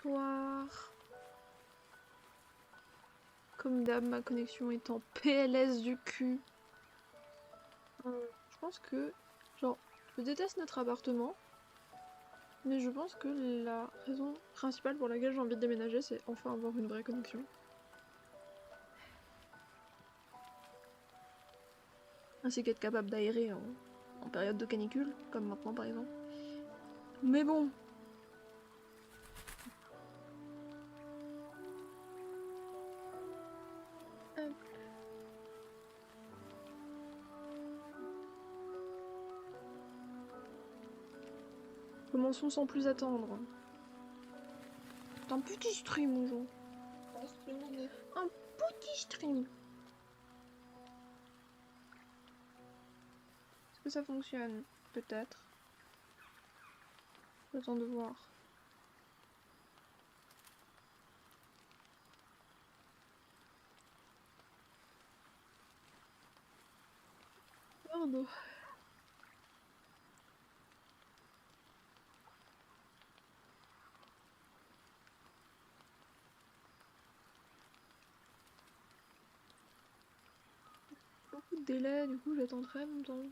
Bonsoir. Comme d'hab, ma connexion est en PLS du cul. Je pense que, genre, je déteste notre appartement, mais je pense que la raison principale pour laquelle j'ai envie de déménager, c'est enfin avoir une vraie connexion. Ainsi qu'être capable d'aérer en période de canicule, comme maintenant par exemple. Mais bon. Commençons sans plus attendre. C'est un petit stream, mon genre. Un petit stream. Est-ce que ça fonctionne? Peut-être. J'attends de voir. Pardon. Beaucoup de délai, du coup j'attends très longtemps.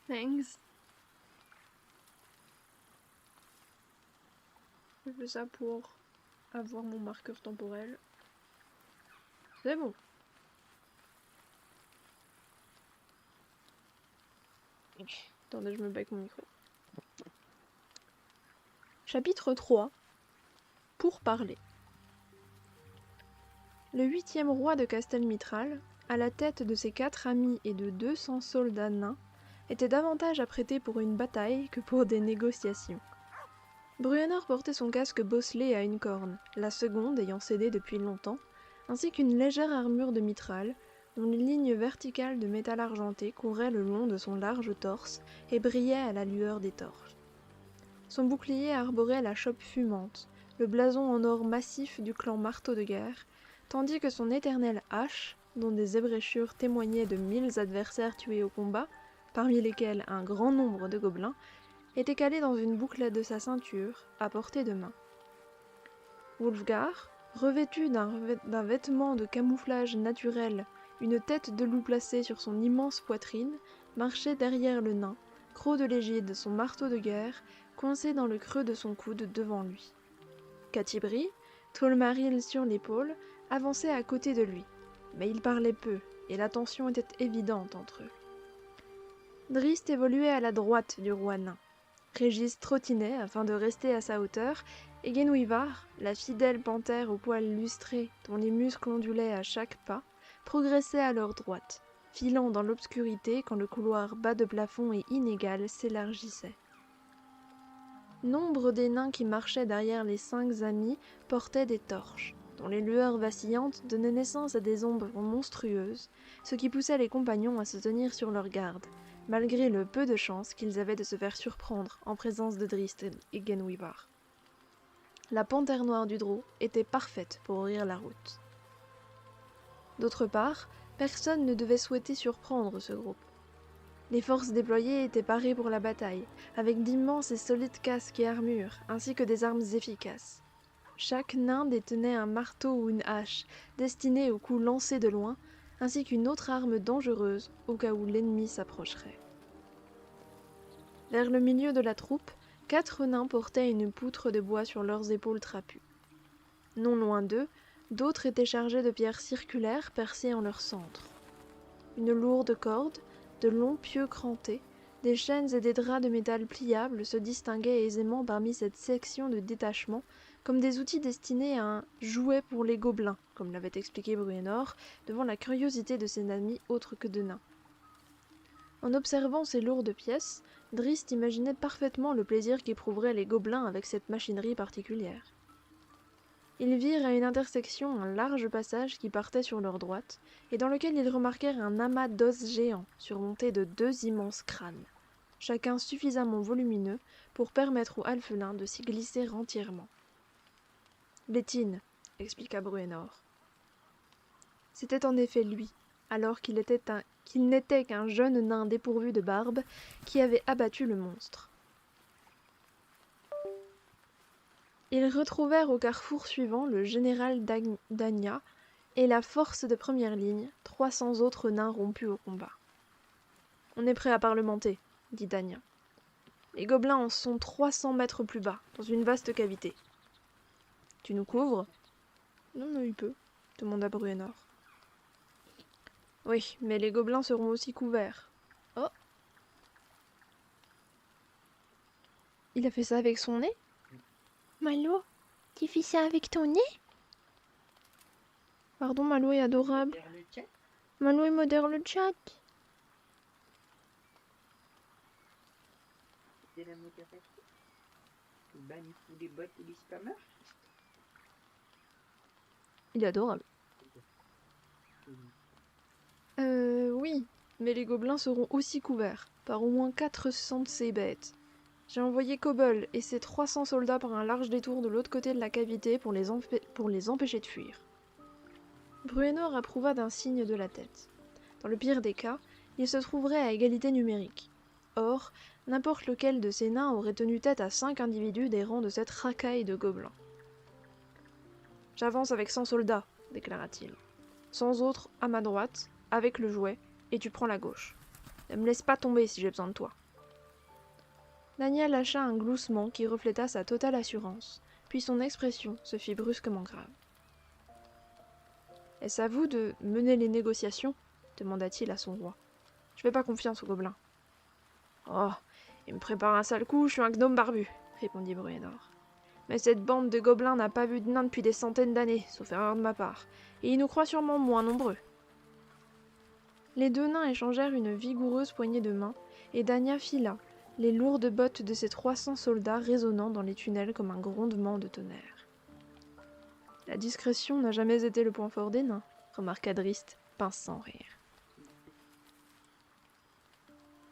Thanks. Je fais ça pour avoir mon marqueur temporel. C'est bon. Attendez, je me bec mon micro. Chapitre 3. Pour parler. Le 8e roi de Castelmitral, à la tête de ses 4 amis et de 200 soldats nains, était davantage apprêté pour une bataille que pour des négociations. Bruenor portait son casque bosselé à une corne, la seconde ayant cédé depuis longtemps, ainsi qu'une légère armure de mitral, dont les lignes verticales de métal argenté couraient le long de son large torse et brillaient à la lueur des torches. Son bouclier arborait la chope fumante, le blason en or massif du clan Marteau de Guerre, tandis que son éternelle hache, dont des ébréchures témoignaient de 1000 adversaires tués au combat, parmi lesquels un grand nombre de gobelins, était calée dans une bouclette de sa ceinture, à portée de main. Wulfgar, revêtu d'un vêtement de camouflage naturel, une tête de loup placée sur son immense poitrine, marchait derrière le nain, croc de l'égide, son marteau de guerre, coincé dans le creux de son coude devant lui. Catibri, Tolmaril sur l'épaule, avançait à côté de lui, mais il parlait peu, et la tension était évidente entre eux. Drist évoluait à la droite du roi nain. Régis trottinait afin de rester à sa hauteur, et Guenhwyvar, la fidèle panthère aux poils lustrés dont les muscles ondulaient à chaque pas, progressait à leur droite, filant dans l'obscurité quand le couloir bas de plafond et inégal s'élargissait. Nombre des nains qui marchaient derrière les 5 amis portaient des torches, dont les lueurs vacillantes donnaient naissance à des ombres monstrueuses, ce qui poussait les compagnons à se tenir sur leur garde, malgré le peu de chance qu'ils avaient de se faire surprendre en présence de Drist et Guenhwyvar. La panthère noire du Drô était parfaite pour ouvrir la route. D'autre part, personne ne devait souhaiter surprendre ce groupe. Les forces déployées étaient parées pour la bataille, avec d'immenses et solides casques et armures, ainsi que des armes efficaces. Chaque nain détenait un marteau ou une hache, destinée aux coups lancés de loin, ainsi qu'une autre arme dangereuse, au cas où l'ennemi s'approcherait. Vers le milieu de la troupe, 4 nains portaient une poutre de bois sur leurs épaules trapues. Non loin d'eux, d'autres étaient chargés de pierres circulaires percées en leur centre. Une lourde corde, de longs pieux crantés, des chaînes et des draps de métal pliables se distinguaient aisément parmi cette section de détachement, comme des outils destinés à un jouet pour les gobelins, comme l'avait expliqué Bruenor, devant la curiosité de ses amis autres que de nains. En observant ces lourdes pièces, Drist imaginait parfaitement le plaisir qu'éprouveraient les gobelins avec cette machinerie particulière. Ils virent à une intersection un large passage qui partait sur leur droite, et dans lequel ils remarquèrent un amas d'os géants surmonté de 2 immenses crânes, chacun suffisamment volumineux pour permettre aux alphelins de s'y glisser entièrement. « Létine, » expliqua Bruenor. C'était en effet lui, alors qu'il n'était qu'un jeune nain dépourvu de barbe, qui avait abattu le monstre. Ils retrouvèrent au carrefour suivant le général Dagna et la force de première ligne, 300 autres nains rompus au combat. « On est prêt à parlementer, » dit Dagna. « Les gobelins en sont 300 mètres plus bas, dans une vaste cavité. »« Tu nous couvres ?»« Non, mais il peut, » demanda Bruenor. « Oui, mais les gobelins seront aussi couverts. »« Oh !»« Il a fait ça avec son nez ?»« Malo, tu fais ça avec ton nez ?» Pardon, Malo est adorable. Malo, il modère le chat. C'est la modération. Ben, il fout des bottes et des spammers. Il est adorable. Oui, mais les gobelins seront aussi couverts, par au moins 400 de ces bêtes. J'ai envoyé Kobold et ses 300 soldats par un large détour de l'autre côté de la cavité pour les empêcher de fuir. Bruenor approuva d'un signe de la tête. Dans le pire des cas, ils se trouveraient à égalité numérique. Or, n'importe lequel de ces nains aurait tenu tête à 5 individus des rangs de cette racaille de gobelins. « J'avance avec 100 soldats, » déclara-t-il. « 100 autres à ma droite, avec le jouet, et tu prends la gauche. Ne me laisse pas tomber si j'ai besoin de toi. » Daniel lâcha un gloussement qui refléta sa totale assurance, puis son expression se fit brusquement grave. « Est-ce à vous de mener les négociations ?» demanda-t-il à son roi. « Je fais pas confiance aux gobelins. » Oh, il me prépare un sale coup, je suis un gnome barbu, répondit Bruenor. Mais cette bande de gobelins n'a pas vu de nains depuis des centaines d'années, sauf erreur de ma part, et ils nous croient sûrement moins nombreux. Les deux nains échangèrent une vigoureuse poignée de main, et Danya fila, les lourdes bottes de ses 300 soldats résonnant dans les tunnels comme un grondement de tonnerre. La discrétion n'a jamais été le point fort des nains, remarqua Drist, pince sans rire.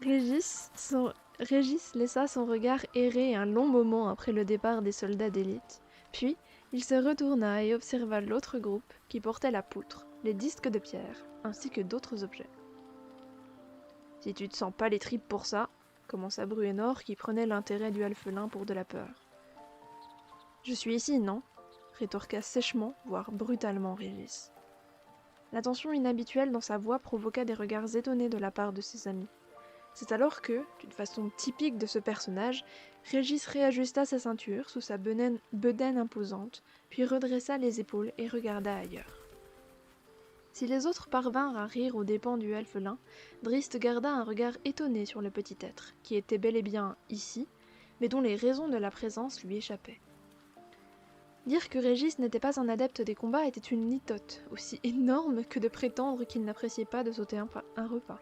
Régis laissa son regard errer un long moment après le départ des soldats d'élite, puis il se retourna et observa l'autre groupe qui portait la poutre, les disques de pierre, ainsi que d'autres objets. « Si tu te sens pas les tripes pour ça, » commença Bruenor qui prenait l'intérêt du alphelin pour de la peur. « Je suis ici, non ?» rétorqua sèchement, voire brutalement Régis. La tension inhabituelle dans sa voix provoqua des regards étonnés de la part de ses amis. C'est alors que, d'une façon typique de ce personnage, Régis réajusta sa ceinture sous sa bedaine imposante, puis redressa les épaules et regarda ailleurs. Si les autres parvinrent à rire aux dépens du elfelin, Drist garda un regard étonné sur le petit être, qui était bel et bien ici, mais dont les raisons de la présence lui échappaient. Dire que Régis n'était pas un adepte des combats était une litote, aussi énorme que de prétendre qu'il n'appréciait pas de sauter un repas.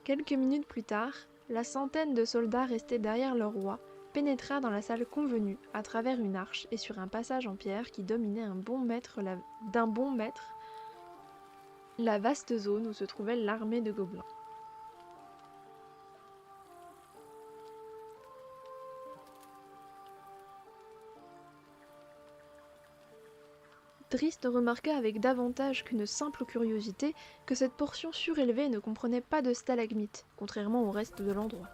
Quelques minutes plus tard, la centaine de soldats restés derrière leur roi pénétra dans la salle convenue à travers une arche et sur un passage en pierre qui dominait d'un bon mètre la vaste zone où se trouvait l'armée de gobelins. Drist remarqua avec davantage qu'une simple curiosité que cette portion surélevée ne comprenait pas de stalagmites, contrairement au reste de l'endroit.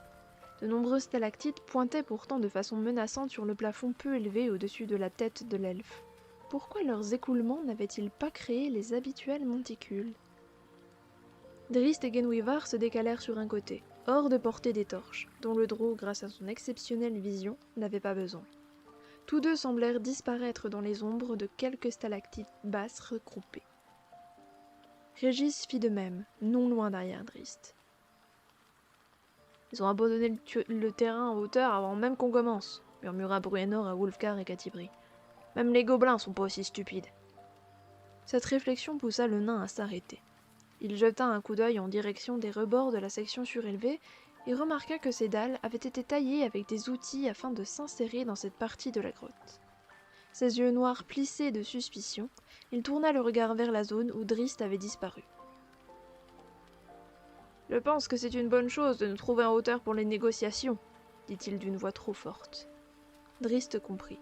De nombreuses stalactites pointaient pourtant de façon menaçante sur le plafond peu élevé au-dessus de la tête de l'elfe. Pourquoi leurs écoulements n'avaient-ils pas créé les habituels monticules ? Drist et Genwivar se décalèrent sur un côté, hors de portée des torches, dont le drôle, grâce à son exceptionnelle vision, n'avait pas besoin. Tous deux semblèrent disparaître dans les ombres de quelques stalactites basses regroupées. Régis fit de même, non loin derrière Drist. « Ils ont abandonné le terrain en hauteur avant même qu'on commence, » murmura Bruenor à Wulfgar et Catibri. « Même les gobelins sont pas aussi stupides. » Cette réflexion poussa le nain à s'arrêter. Il jeta un coup d'œil en direction des rebords de la section surélevée et remarqua que ces dalles avaient été taillées avec des outils afin de s'insérer dans cette partie de la grotte. Ses yeux noirs plissés de suspicion, il tourna le regard vers la zone où Drist avait disparu. « Je pense que c'est une bonne chose de nous trouver en hauteur pour les négociations, » dit-il d'une voix trop forte. Drist comprit.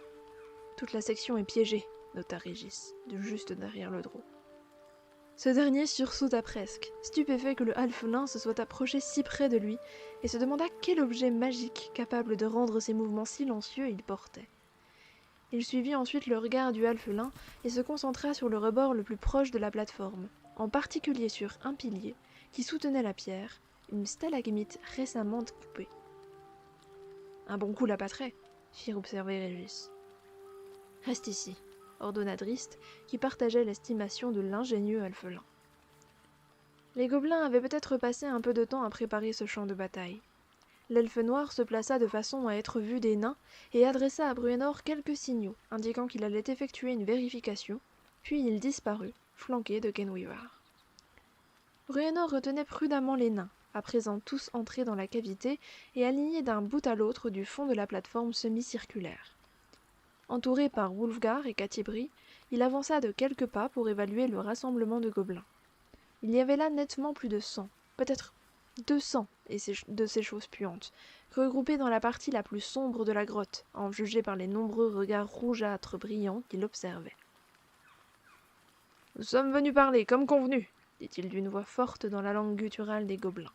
« Toute la section est piégée, » nota Régis, de juste derrière le drôle. Ce dernier sursauta presque, stupéfait que le halfelin se soit approché si près de lui, et se demanda quel objet magique capable de rendre ces mouvements silencieux il portait. Il suivit ensuite le regard du halfelin et se concentra sur le rebord le plus proche de la plateforme, en particulier sur un pilier qui soutenait la pierre, une stalagmite récemment coupée. « Un bon coup la pâterait, » fit observer Régis. « Reste ici, » ordonna Drist, qui partageait l'estimation de l'ingénieux alphelin. Les gobelins avaient peut-être passé un peu de temps à préparer ce champ de bataille. L'elfe noir se plaça de façon à être vu des nains et adressa à Bruenor quelques signaux, indiquant qu'il allait effectuer une vérification, puis il disparut, flanqué de Genwivar. Bruenor retenait prudemment les nains, à présent tous entrés dans la cavité et alignés d'un bout à l'autre du fond de la plateforme semi-circulaire. Entouré par Wulfgar et Catibri, il avança de quelques pas pour évaluer le rassemblement de gobelins. Il y avait là nettement plus de 100, peut-être 200 de ces choses puantes, regroupées dans la partie la plus sombre de la grotte, en juger par les nombreux regards rougeâtres brillants qui l'observaient. « Nous sommes venus parler, comme convenu, » dit-il d'une voix forte dans la langue gutturale des gobelins.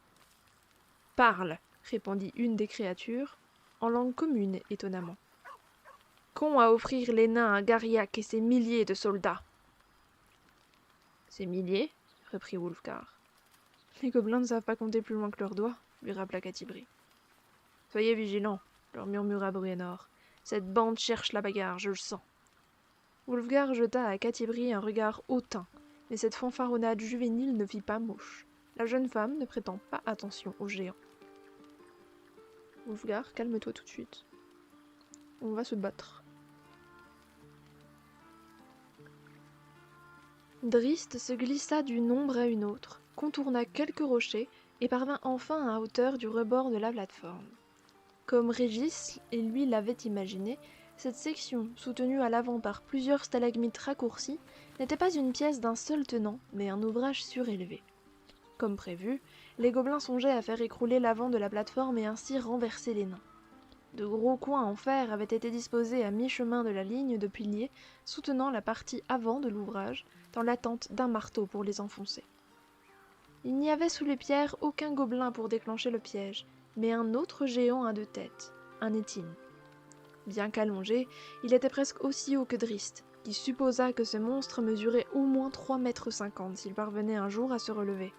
« Parle, » répondit une des créatures, en langue commune étonnamment. Qu'ont à offrir les nains à Gariac et ses milliers de soldats ? Ces milliers, reprit Wulfgar. Les gobelins ne savent pas compter plus loin que leurs doigts, lui rappela Catibri. Soyez vigilants, leur murmura Bruenor. Cette bande cherche la bagarre, je le sens. Wulfgar jeta à Catibri un regard hautain, mais cette fanfaronnade juvénile ne fit pas mouche. La jeune femme ne prêtant pas attention au géant. Wulfgar, calme-toi tout de suite. On va se battre. Drizzt se glissa d'une ombre à une autre, contourna quelques rochers et parvint enfin à hauteur du rebord de la plateforme. Comme Régis et lui l'avaient imaginé, cette section, soutenue à l'avant par plusieurs stalagmites raccourcis, n'était pas une pièce d'un seul tenant, mais un ouvrage surélevé. Comme prévu, les gobelins songeaient à faire écrouler l'avant de la plateforme et ainsi renverser les nains. De gros coins en fer avaient été disposés à mi-chemin de la ligne de piliers soutenant la partie avant de l'ouvrage, dans l'attente d'un marteau pour les enfoncer. Il n'y avait sous les pierres aucun gobelin pour déclencher le piège, mais un autre géant à 2 têtes, un Étine. Bien qu'allongé, il était presque aussi haut que Drizzt, qui supposa que ce monstre mesurait au moins 3,50 m s'il parvenait un jour à se relever.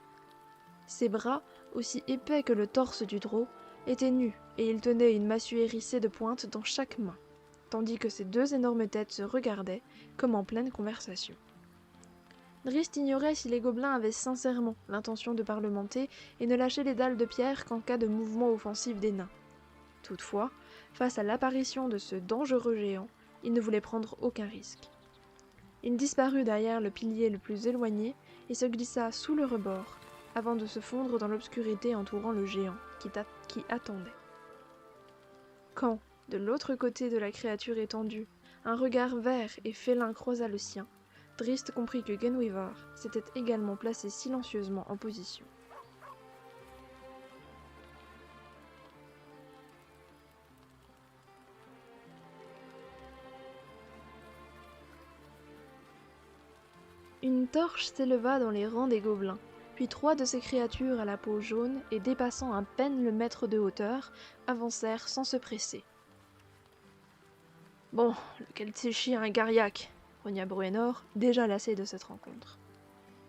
Ses bras, aussi épais que le torse du drôle, étaient nus et il tenait une massue hérissée de pointe dans chaque main, tandis que ses 2 énormes têtes se regardaient, comme en pleine conversation. Drizzt ignorait si les gobelins avaient sincèrement l'intention de parlementer et ne lâcher les dalles de pierre qu'en cas de mouvement offensif des nains. Toutefois, face à l'apparition de ce dangereux géant, il ne voulait prendre aucun risque. Il disparut derrière le pilier le plus éloigné et se glissa sous le rebord, avant de se fondre dans l'obscurité entourant le géant qui attendait. Quand, de l'autre côté de la créature étendue, un regard vert et félin croisa le sien, Drizzt comprit que Genwivar s'était également placé silencieusement en position. Une torche s'éleva dans les rangs des gobelins, puis 3 de ces créatures à la peau jaune et dépassant à peine le mètre de hauteur avancèrent sans se presser. « Bon, lequel de ces chiens est Gariak ?» grogna Bruenor, déjà lassé de cette rencontre.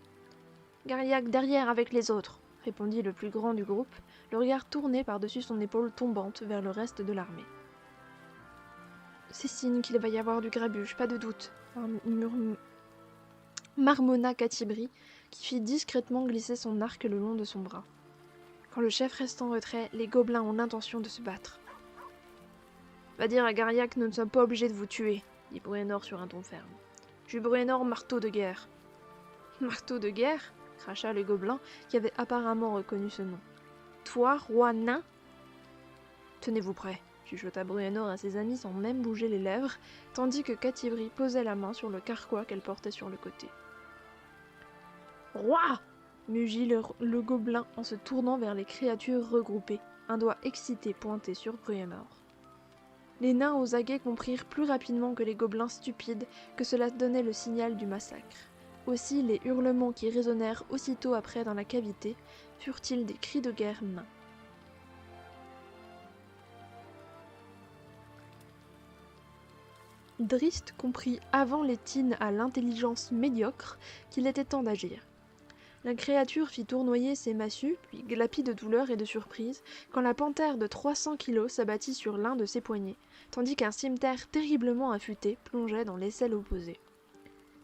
« Gariak derrière avec les autres !» répondit le plus grand du groupe, le regard tourné par-dessus son épaule tombante vers le reste de l'armée. « C'est signe qu'il va y avoir du grabuge, pas de doute, » marmonna Catibri, qui fit discrètement glisser son arc le long de son bras. Quand le chef reste en retrait, les gobelins ont l'intention de se battre. « Va dire à Gariak que nous ne sommes pas obligés de vous tuer, » dit Bruenor sur un ton ferme. « Je suis Bruenor, marteau de guerre. »« Marteau de guerre ?» cracha le gobelin, qui avait apparemment reconnu ce nom. « Toi, roi nain ?» Tenez-vous prêts, chuchota Bruenor à ses amis sans même bouger les lèvres, tandis que Catibri posait la main sur le carquois qu'elle portait sur le côté. « Roi !» mugit le gobelin en se tournant vers les créatures regroupées, un doigt excité pointé sur Bruenor. Les nains aux aguets comprirent plus rapidement que les gobelins stupides que cela donnait le signal du massacre. Aussi les hurlements qui résonnèrent aussitôt après dans la cavité furent-ils des cris de guerre nains. Drizzt comprit avant l'Étine à l'intelligence médiocre qu'il était temps d'agir. La créature fit tournoyer ses massues, puis glapit de douleur et de surprise, quand la panthère de 300 kilos s'abattit sur l'un de ses poignets, tandis qu'un cimeterre terriblement affûté plongeait dans l'aisselle opposée.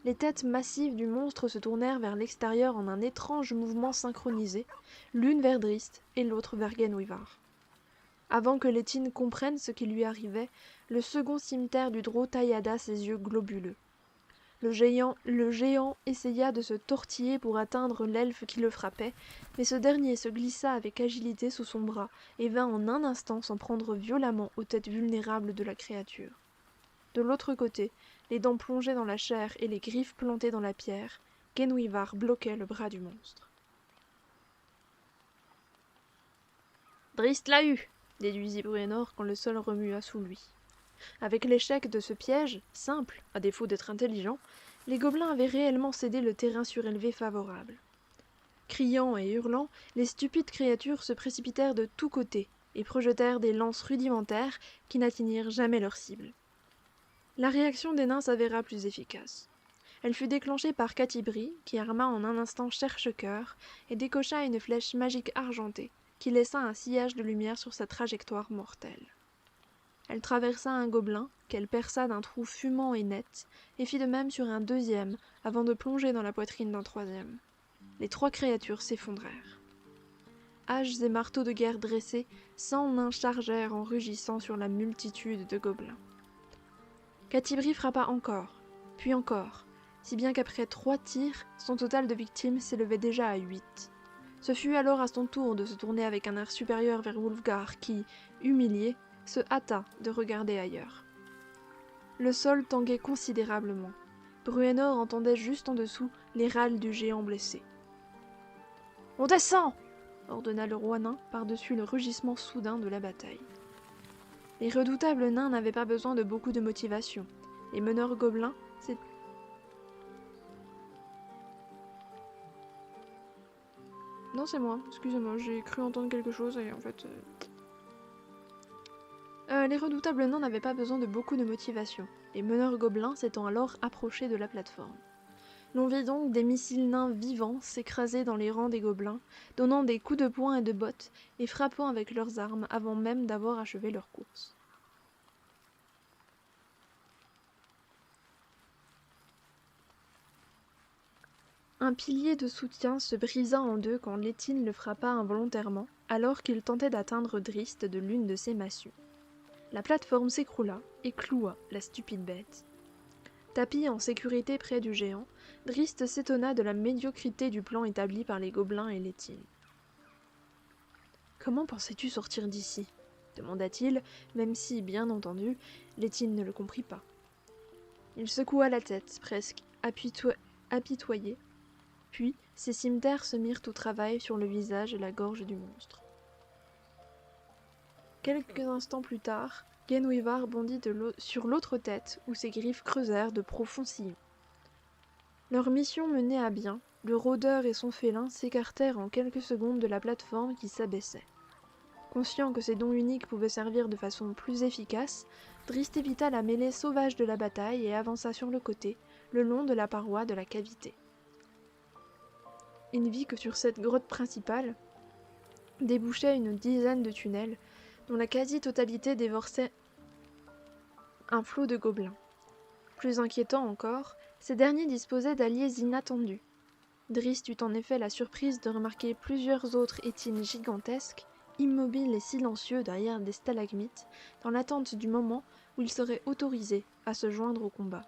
Les têtes massives du monstre se tournèrent vers l'extérieur en un étrange mouvement synchronisé, l'une vers Drizzt et l'autre vers Genwivar. Avant que l'Étine comprenne ce qui lui arrivait, le second cimeterre du drôle taillada ses yeux globuleux. Le géant essaya de se tortiller pour atteindre l'elfe qui le frappait, mais ce dernier se glissa avec agilité sous son bras et vint en un instant s'en prendre violemment aux têtes vulnérables de la créature. De l'autre côté, les dents plongées dans la chair et les griffes plantées dans la pierre, Genwivar bloquait le bras du monstre. « Drizzt l'a eu !» déduisit Bruenor quand le sol remua sous lui. Avec l'échec de ce piège, simple, à défaut d'être intelligent, les gobelins avaient réellement cédé le terrain surélevé favorable. Criant et hurlant, les stupides créatures se précipitèrent de tous côtés et projetèrent des lances rudimentaires qui n'atteignirent jamais leur cible. La réaction des nains s'avéra plus efficace. Elle fut déclenchée par Catibri, qui arma en un instant Cherche-Cœur et décocha une flèche magique argentée, qui laissa un sillage de lumière sur sa trajectoire mortelle. Elle traversa un gobelin, qu'elle perça d'un trou fumant et net, et fit de même sur un deuxième, avant de plonger dans la poitrine d'un troisième. les 3 créatures s'effondrèrent. Haches et marteaux de guerre dressés, 100 nains chargèrent en rugissant sur la multitude de gobelins. Catibri frappa encore, puis encore, si bien qu'après 3 tirs, son total de victimes s'élevait déjà à 8. Ce fut alors à son tour de se tourner avec un air supérieur vers Wulfgar qui, humilié, se hâta de regarder ailleurs. Le sol tanguait considérablement. Bruenor entendait juste en dessous les râles du géant blessé. « On descend !» ordonna le roi nain par-dessus le rugissement soudain de la bataille. Les redoutables nains n'avaient pas besoin de beaucoup de motivation. Les meneurs gobelins, c'est... Non, c'est moi, excusez-moi, j'ai cru entendre quelque chose et en fait... Les redoutables nains n'avaient pas besoin de beaucoup de motivation, les meneurs gobelins s'étant alors approchés de la plateforme. L'on vit donc des missiles nains vivants s'écraser dans les rangs des gobelins, donnant des coups de poing et de bottes, et frappant avec leurs armes avant même d'avoir achevé leur course. Un pilier de soutien se brisa en deux quand Létine le frappa involontairement, alors qu'il tentait d'atteindre Drist de l'une de ses massues. La plateforme s'écroula et cloua la stupide bête. Tapi en sécurité près du géant, Drist s'étonna de la médiocrité du plan établi par les gobelins et Létine. « Comment pensais-tu sortir d'ici » demanda-t-il, même si, bien entendu, Létine ne le comprit pas. Il secoua la tête, presque apitoyé, puis ses cimeterres se mirent au travail sur le visage et la gorge du monstre. Quelques instants plus tard, Genwivar bondit sur l'autre tête où ses griffes creusèrent de profonds sillons. Leur mission menée à bien, le rôdeur et son félin s'écartèrent en quelques secondes de la plateforme qui s'abaissait. Conscient que ses dons uniques pouvaient servir de façon plus efficace, Drist évita la mêlée sauvage de la bataille et avança sur le côté, le long de la paroi de la cavité. Il vit que sur cette grotte principale débouchait une dizaine de tunnels, dont la quasi-totalité dévorait un flot de gobelins. Plus inquiétant encore, ces derniers disposaient d'alliés inattendus. Drist eut en effet la surprise de remarquer plusieurs autres étines gigantesques, immobiles et silencieux derrière des stalagmites, dans l'attente du moment où ils seraient autorisés à se joindre au combat.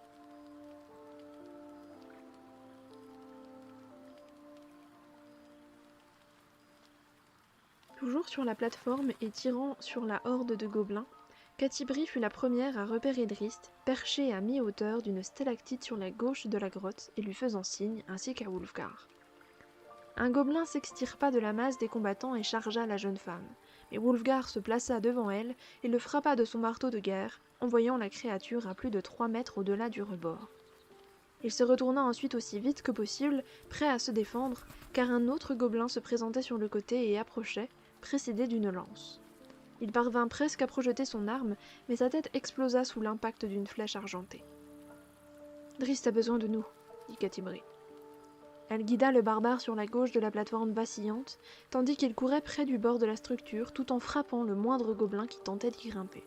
Toujours sur la plateforme et tirant sur la horde de gobelins, Catibri fut la première à repérer Drist, perché à mi-hauteur d'une stalactite sur la gauche de la grotte et lui faisant signe, ainsi qu'à Wulfgar. Un gobelin s'extirpa de la masse des combattants et chargea la jeune femme, mais Wulfgar se plaça devant elle et le frappa de son marteau de guerre, envoyant la créature à plus de 3 mètres au-delà du rebord. Il se retourna ensuite aussi vite que possible, prêt à se défendre, car un autre gobelin se présentait sur le côté et approchait, précédé d'une lance. Il parvint presque à projeter son arme, mais sa tête explosa sous l'impact d'une flèche argentée. « Drist a besoin de nous, » dit Catibri. Elle guida le barbare sur la gauche de la plateforme vacillante, tandis qu'il courait près du bord de la structure tout en frappant le moindre gobelin qui tentait d'y grimper.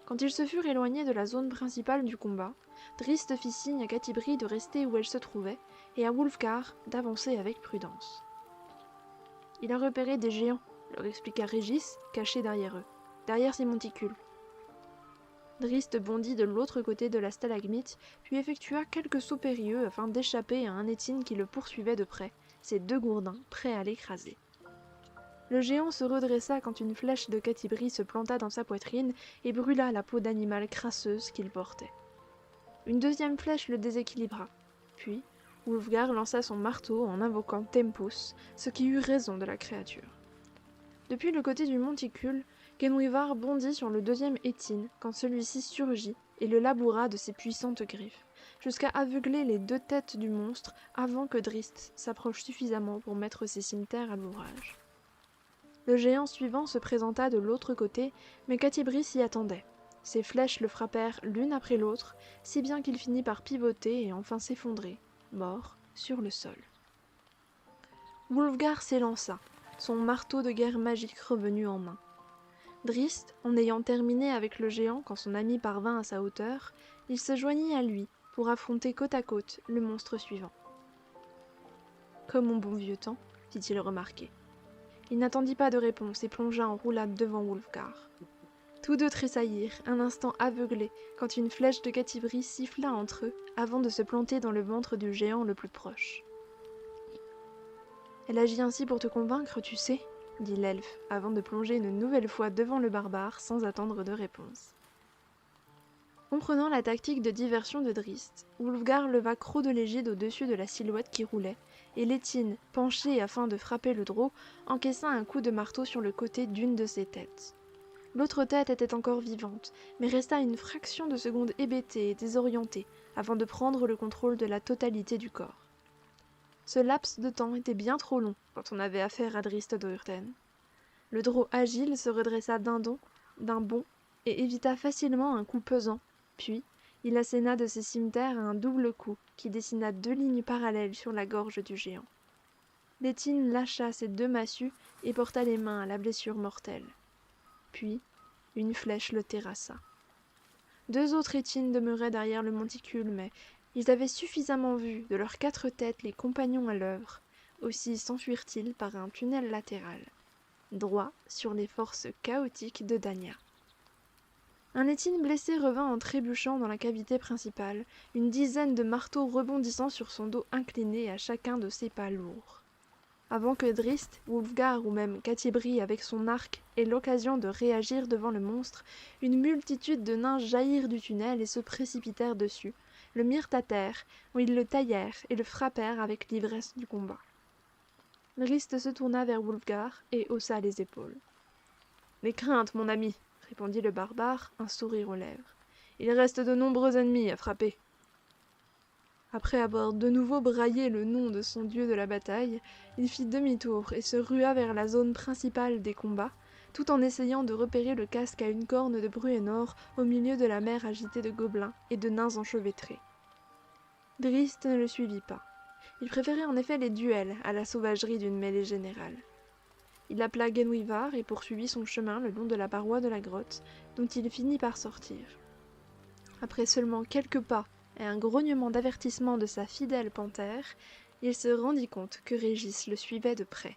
Quand ils se furent éloignés de la zone principale du combat, Drist fit signe à Catibri de rester où elle se trouvait et à Wulfgar d'avancer avec prudence. « Il a repéré des géants, » leur expliqua Régis, caché derrière eux, derrière ces monticules. Drist bondit de l'autre côté de la stalagmite, puis effectua quelques sauts périlleux afin d'échapper à un étine qui le poursuivait de près, ses 2 gourdins prêts à l'écraser. Le géant se redressa quand une flèche de Catibri se planta dans sa poitrine et brûla la peau d'animal crasseuse qu'il portait. Une deuxième flèche le déséquilibra, puis Wulfgar lança son marteau en invoquant Tempus, ce qui eut raison de la créature. Depuis le côté du monticule, Genwivar bondit sur le deuxième étine quand celui-ci surgit et le laboura de ses puissantes griffes, jusqu'à aveugler les 2 têtes du monstre avant que Drist s'approche suffisamment pour mettre ses cimeterres à l'ouvrage. Le géant suivant se présenta de l'autre côté, mais Catibri s'y attendait. Ses flèches le frappèrent l'une après l'autre, si bien qu'il finit par pivoter et enfin s'effondrer, mort, sur le sol. Wulfgar s'élança, son marteau de guerre magique revenu en main. Drist, en ayant terminé avec le géant quand son ami parvint à sa hauteur, il se joignit à lui pour affronter côte à côte le monstre suivant. « Comme mon bon vieux temps, fit-il remarquer. Il n'attendit pas de réponse et plongea en roulade devant Wulfgar. Tous deux tressaillirent, un instant aveuglés, quand une flèche de Catibri siffla entre eux avant de se planter dans le ventre du géant le plus proche. « Elle agit ainsi pour te convaincre, tu sais, » dit l'elfe, avant de plonger une nouvelle fois devant le barbare sans attendre de réponse. Comprenant la tactique de diversion de Drizzt, Wulfgar leva Croc de l'Égide au-dessus de la silhouette qui roulait, et Létine, penchée afin de frapper le drôle, encaissa un coup de marteau sur le côté d'une de ses têtes. L'autre tête était encore vivante, mais resta une fraction de seconde hébétée et désorientée, avant de prendre le contrôle de la totalité du corps. Ce laps de temps était bien trop long quand on avait affaire à Drizzt Do'Urden. Le drôle agile se redressa d'un bond et évita facilement un coup pesant, puis il asséna de ses cimeterres un double coup qui dessina 2 lignes parallèles sur la gorge du géant. Létine lâcha ses 2 massues et porta les mains à la blessure mortelle. Puis, une flèche le terrassa. 2 autres Étines demeuraient derrière le monticule, mais ils avaient suffisamment vu de leurs 4 têtes les compagnons à l'œuvre. Aussi s'enfuirent-ils par un tunnel latéral, droit sur les forces chaotiques de Danya. Un Étine blessé revint en trébuchant dans la cavité principale, une dizaine de marteaux rebondissant sur son dos incliné à chacun de ses pas lourds. Avant que Drizzt, Wulfgar ou même Catibri avec son arc aient l'occasion de réagir devant le monstre, une multitude de nains jaillirent du tunnel et se précipitèrent dessus, le mirent à terre, où ils le taillèrent et le frappèrent avec l'ivresse du combat. Drizzt se tourna vers Wulfgar et haussa les épaules. « N'aie crainte, mon ami, » répondit le barbare, un sourire aux lèvres. « Il reste de nombreux ennemis à frapper. » Après avoir de nouveau braillé le nom de son dieu de la bataille, il fit demi-tour et se rua vers la zone principale des combats, tout en essayant de repérer le casque à une corne de Bruenor au milieu de la mer agitée de gobelins et de nains enchevêtrés. Drizzt ne le suivit pas. Il préférait en effet les duels à la sauvagerie d'une mêlée générale. Il appela Genwivar et poursuivit son chemin le long de la paroi de la grotte, dont il finit par sortir. Après seulement quelques pas et un grognement d'avertissement de sa fidèle panthère, il se rendit compte que Régis le suivait de près.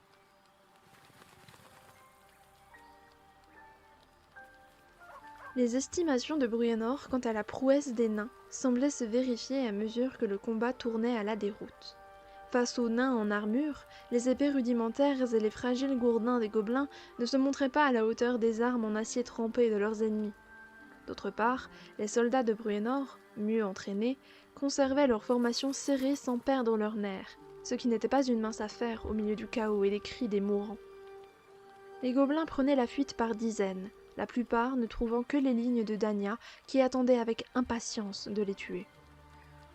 Les estimations de Bruenor quant à la prouesse des nains semblaient se vérifier à mesure que le combat tournait à la déroute. Face aux nains en armure, les épées rudimentaires et les fragiles gourdins des gobelins ne se montraient pas à la hauteur des armes en acier trempé de leurs ennemis. D'autre part, les soldats de Bruenor, mieux entraînés, conservaient leur formation serrée sans perdre leurs nerfs, ce qui n'était pas une mince affaire au milieu du chaos et des cris des mourants. Les gobelins prenaient la fuite par dizaines, la plupart ne trouvant que les lignes de Danya qui attendaient avec impatience de les tuer.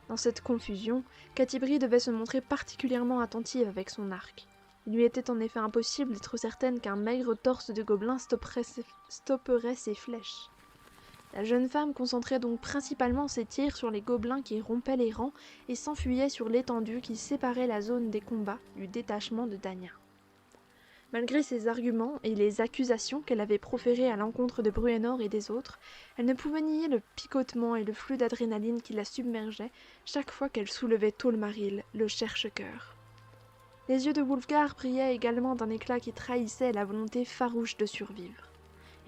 Dans cette confusion, Catibri devait se montrer particulièrement attentive avec son arc. Il lui était en effet impossible d'être certaine qu'un maigre torse de gobelin stopperait ses flèches. La jeune femme concentrait donc principalement ses tirs sur les gobelins qui rompaient les rangs et s'enfuyaient sur l'étendue qui séparait la zone des combats du détachement de Danya. Malgré ses arguments et les accusations qu'elle avait proférées à l'encontre de Bruenor et des autres, elle ne pouvait nier le picotement et le flux d'adrénaline qui la submergeait chaque fois qu'elle soulevait Tolmaril, le cherche-cœur. Les yeux de Wulfgar brillaient également d'un éclat qui trahissait la volonté farouche de survivre.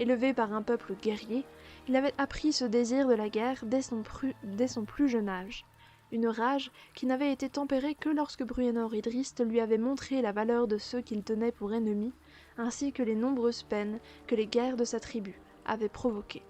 Élevé par un peuple guerrier, il avait appris ce désir de la guerre dès son plus jeune âge. Une rage qui n'avait été tempérée que lorsque Bruenor et Drizzt lui avaient montré la valeur de ceux qu'il tenait pour ennemis, ainsi que les nombreuses peines que les guerres de sa tribu avaient provoquées.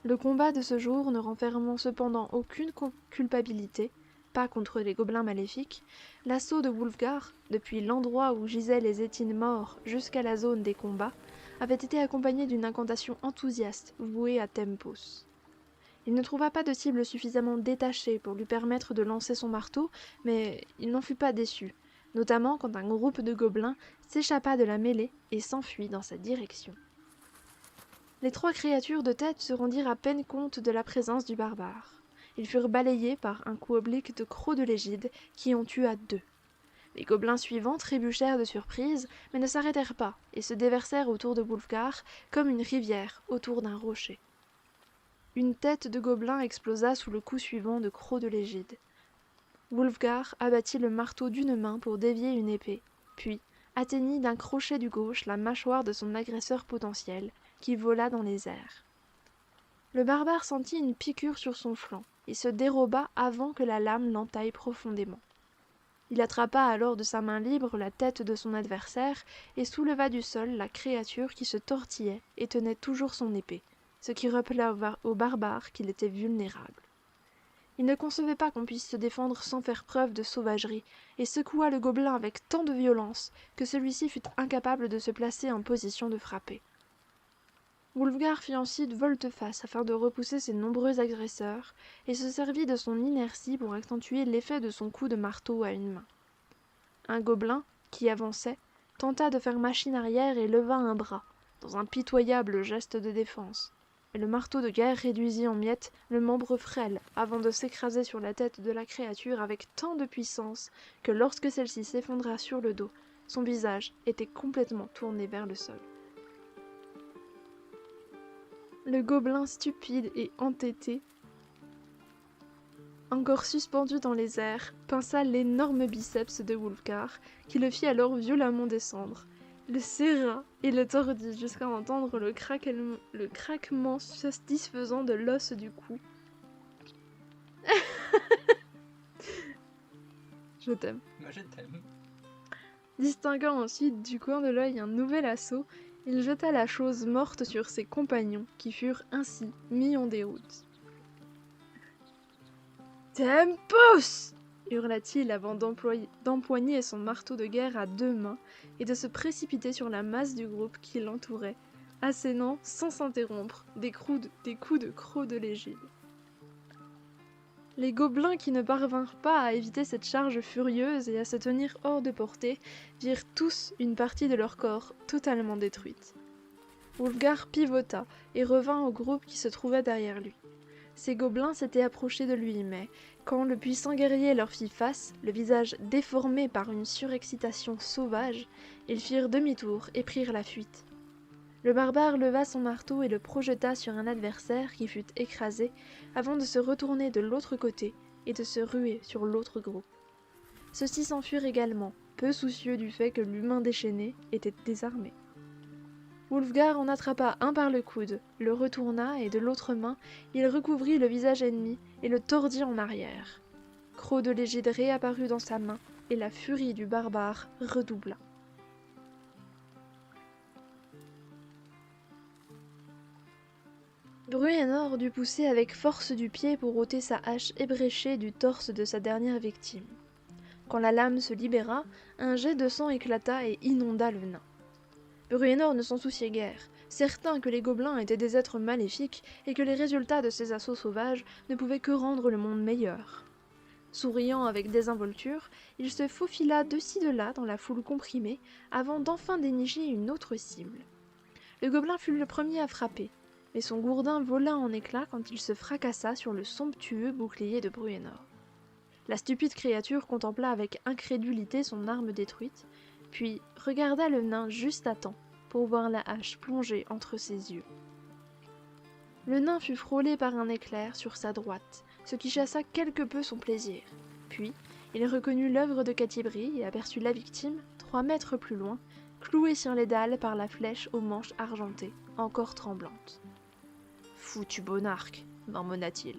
Le combat de ce jour ne renfermant cependant aucune culpabilité, pas contre les gobelins maléfiques, l'assaut de Wulfgar, depuis l'endroit où gisaient les Étines morts jusqu'à la zone des combats, avait été accompagné d'une incantation enthousiaste vouée à Tempus. Il ne trouva pas de cible suffisamment détachée pour lui permettre de lancer son marteau, mais il n'en fut pas déçu, notamment quand un groupe de gobelins s'échappa de la mêlée et s'enfuit dans sa direction. Les 3 créatures de tête se rendirent à peine compte de la présence du barbare. Ils furent balayés par un coup oblique de Croc de l'Égide qui en tua 2. Les gobelins suivants trébuchèrent de surprise, mais ne s'arrêtèrent pas et se déversèrent autour de Wulfgar comme une rivière autour d'un rocher. Une tête de gobelin explosa sous le coup suivant de Croc de l'Égide. Wulfgar abattit le marteau d'une main pour dévier une épée, puis atteignit d'un crochet du gauche la mâchoire de son agresseur potentiel, qui vola dans les airs. Le barbare sentit une piqûre sur son flanc et se déroba avant que la lame l'entaille profondément. Il attrapa alors de sa main libre la tête de son adversaire et souleva du sol la créature qui se tortillait et tenait toujours son épée, ce qui rappela au barbare qu'il était vulnérable. Il ne concevait pas qu'on puisse se défendre sans faire preuve de sauvagerie, et secoua le gobelin avec tant de violence que celui-ci fut incapable de se placer en position de frapper. Wulfgar fit ensuite volte-face afin de repousser ses nombreux agresseurs, et se servit de son inertie pour accentuer l'effet de son coup de marteau à une main. Un gobelin, qui avançait, tenta de faire machine arrière et leva un bras, dans un pitoyable geste de défense. Et le marteau de guerre réduisit en miettes le membre frêle avant de s'écraser sur la tête de la créature avec tant de puissance que lorsque celle-ci s'effondra sur le dos, son visage était complètement tourné vers le sol. Le gobelin stupide et entêté, encore suspendu dans les airs, pinça l'énorme biceps de Wulfgar, qui le fit alors violemment descendre, le serra et le tordit jusqu'à entendre le craquement disfaisant de l'os du cou. Je t'aime. Moi je t'aime. Distinguant ensuite du coin de l'œil un nouvel assaut, il jeta la chose morte sur ses compagnons, qui furent ainsi mis en déroute. « Tempus !» hurla-t-il avant d'empoigner son marteau de guerre à deux mains et de se précipiter sur la masse du groupe qui l'entourait, assénant sans s'interrompre des coups de croc de l'égide. Les gobelins qui ne parvinrent pas à éviter cette charge furieuse et à se tenir hors de portée virent tous une partie de leur corps totalement détruite. Wulfgar pivota et revint au groupe qui se trouvait derrière lui. Ces gobelins s'étaient approchés de lui, mais quand le puissant guerrier leur fit face, le visage déformé par une surexcitation sauvage, ils firent demi-tour et prirent la fuite. Le barbare leva son marteau et le projeta sur un adversaire qui fut écrasé, avant de se retourner de l'autre côté et de se ruer sur l'autre groupe. Ceux-ci s'enfuirent également, peu soucieux du fait que l'humain déchaîné était désarmé. Wulfgar en attrapa un par le coude, le retourna et de l'autre main, il recouvrit le visage ennemi et le tordit en arrière. Croc de l'égide réapparut dans sa main et la furie du barbare redoubla. Bruenor dut pousser avec force du pied pour ôter sa hache ébréchée du torse de sa dernière victime. Quand la lame se libéra, un jet de sang éclata et inonda le nain. Bruenor ne s'en souciait guère, certain que les gobelins étaient des êtres maléfiques et que les résultats de ces assauts sauvages ne pouvaient que rendre le monde meilleur. Souriant avec désinvolture, il se faufila de ci de là dans la foule comprimée avant d'enfin dénicher une autre cible. Le gobelin fut le premier à frapper, mais son gourdin vola en éclats quand il se fracassa sur le somptueux bouclier de Bruenor. La stupide créature contempla avec incrédulité son arme détruite, puis regarda le nain juste à temps pour voir la hache plongée entre ses yeux. Le nain fut frôlé par un éclair sur sa droite, ce qui chassa quelque peu son plaisir. Puis, il reconnut l'œuvre de Catibri et aperçut la victime, 3 mètres plus loin, clouée sur les dalles par la flèche aux manches argentées, encore tremblante. « Foutu bon arc !» marmonna-t-il.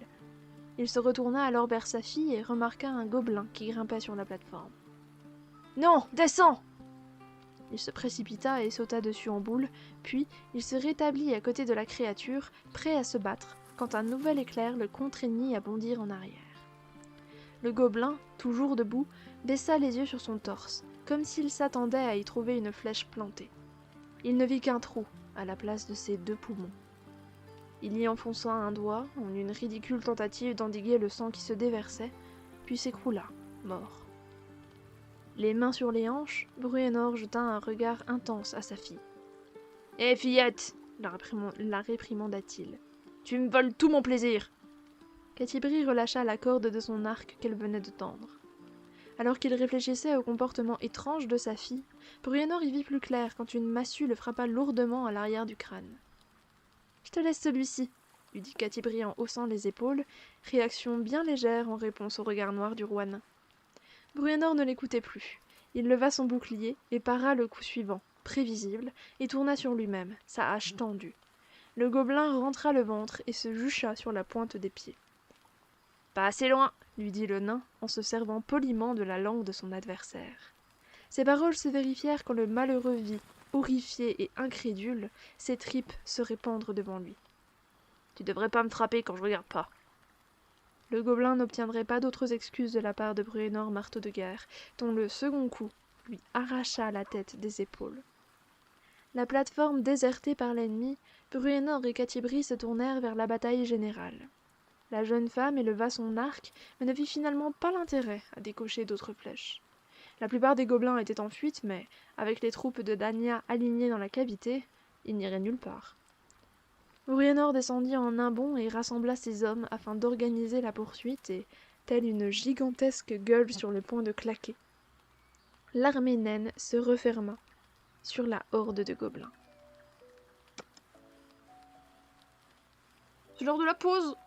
Il se retourna alors vers sa fille et remarqua un gobelin qui grimpait sur la plateforme. « Non, descends !» Il se précipita et sauta dessus en boule, puis il se rétablit à côté de la créature, prêt à se battre, quand un nouvel éclair le contraignit à bondir en arrière. Le gobelin, toujours debout, baissa les yeux sur son torse, comme s'il s'attendait à y trouver une flèche plantée. Il ne vit qu'un trou à la place de ses 2 poumons. Il y enfonça un doigt en une ridicule tentative d'endiguer le sang qui se déversait, puis s'écroula, mort. Les mains sur les hanches, Bruenor jeta un regard intense à sa fille. « Hé, fillette !» la réprimanda-t-il. « Tu me voles tout mon plaisir !» Catibri relâcha la corde de son arc qu'elle venait de tendre. Alors qu'il réfléchissait au comportement étrange de sa fille, Bruenor y vit plus clair quand une massue le frappa lourdement à l'arrière du crâne. « Je te laisse celui-ci !» lui dit Catibri en haussant les épaules, réaction bien légère en réponse au regard noir du roi nain. Bruenor ne l'écoutait plus. Il leva son bouclier et para le coup suivant, prévisible, et tourna sur lui-même, sa hache tendue. Le gobelin rentra le ventre et se jucha sur la pointe des pieds. « Pas assez loin !» lui dit le nain, en se servant poliment de la langue de son adversaire. Ces paroles se vérifièrent quand le malheureux vit, horrifié et incrédule, ses tripes se répandre devant lui. « Tu devrais pas me frapper quand je regarde pas !» Le gobelin n'obtiendrait pas d'autres excuses de la part de Bruenor marteau de guerre, dont le second coup lui arracha la tête des épaules. La plateforme désertée par l'ennemi, Bruenor et Catibri se tournèrent vers la bataille générale. La jeune femme éleva son arc, mais ne vit finalement pas l'intérêt à décocher d'autres flèches. La plupart des gobelins étaient en fuite, mais, avec les troupes de Danya alignées dans la cavité, ils n'iraient nulle part. Bruenor descendit en un bond et rassembla ses hommes afin d'organiser la poursuite et, telle une gigantesque gueule sur le point de claquer, l'armée naine se referma sur la horde de gobelins. C'est l'heure de la pause!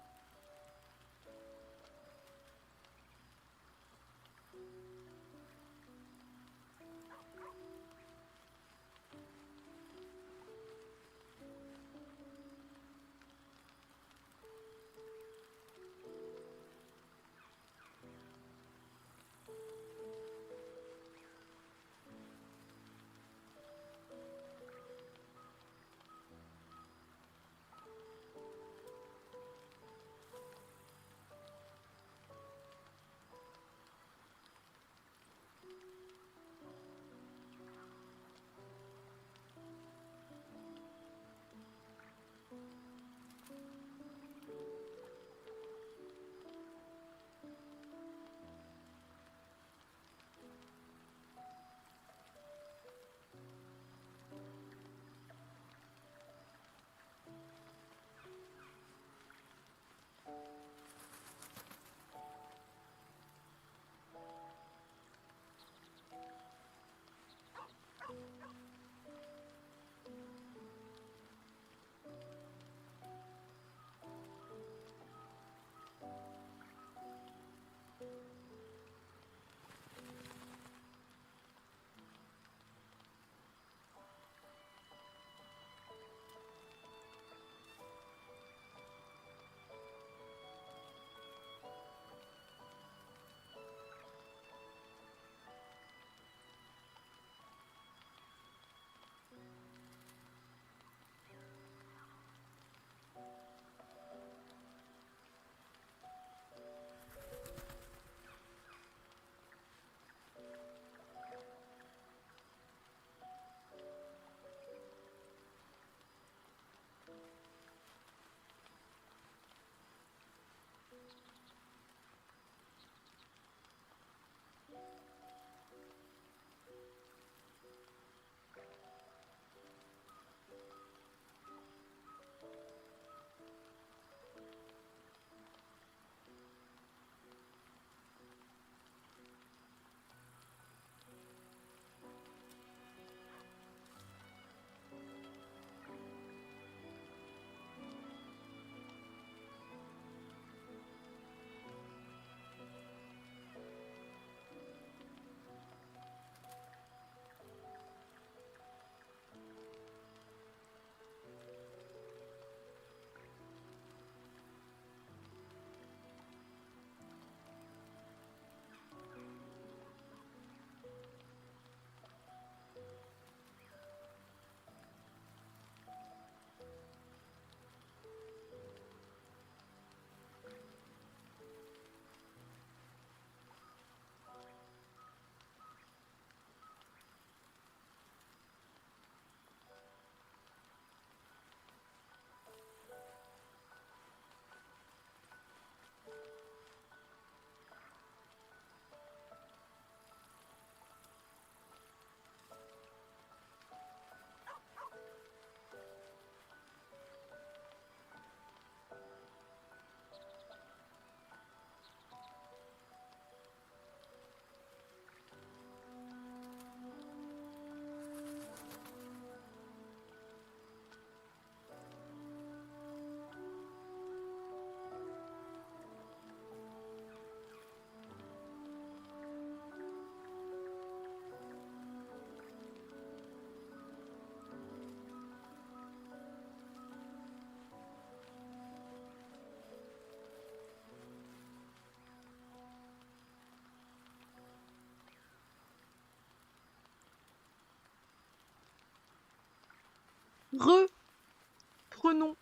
Reprenons.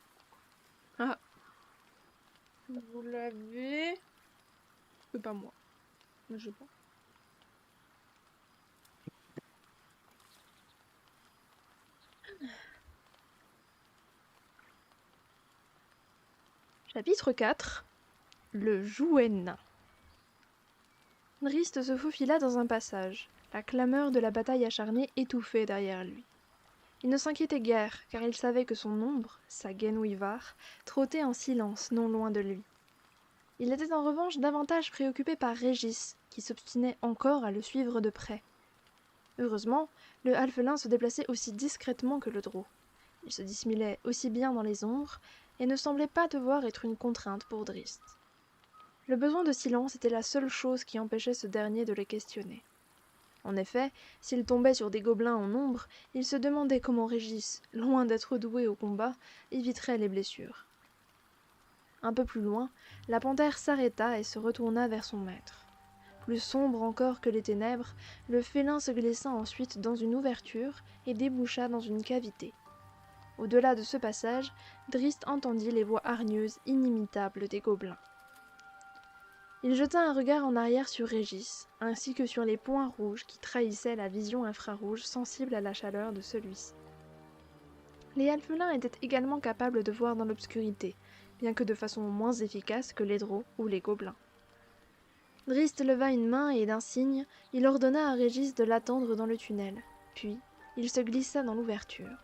Ah. Vous l'avez. C'est pas moi. Mais je sais pas. Chapitre 4. Le jouet nain. Drist se faufila dans un passage, la clameur de la bataille acharnée étouffée derrière lui. Il ne s'inquiétait guère, car il savait que son ombre, sa Genwivar, trottait en silence non loin de lui. Il était en revanche davantage préoccupé par Régis, qui s'obstinait encore à le suivre de près. Heureusement, le halfelin se déplaçait aussi discrètement que le drô. Il se dissimulait aussi bien dans les ombres, et ne semblait pas devoir être une contrainte pour Drist. Le besoin de silence était la seule chose qui empêchait ce dernier de les questionner. En effet, s'il tombait sur des gobelins en nombre, il se demandait comment Régis, loin d'être doué au combat, éviterait les blessures. Un peu plus loin, la panthère s'arrêta et se retourna vers son maître. Plus sombre encore que les ténèbres, le félin se glissa ensuite dans une ouverture et déboucha dans une cavité. Au-delà de ce passage, Drist entendit les voix hargneuses inimitables des gobelins. Il jeta un regard en arrière sur Régis, ainsi que sur les points rouges qui trahissaient la vision infrarouge sensible à la chaleur de celui-ci. Les halfelins étaient également capables de voir dans l'obscurité, bien que de façon moins efficace que les drôs ou les gobelins. Drist leva une main et d'un signe, il ordonna à Régis de l'attendre dans le tunnel, puis il se glissa dans l'ouverture.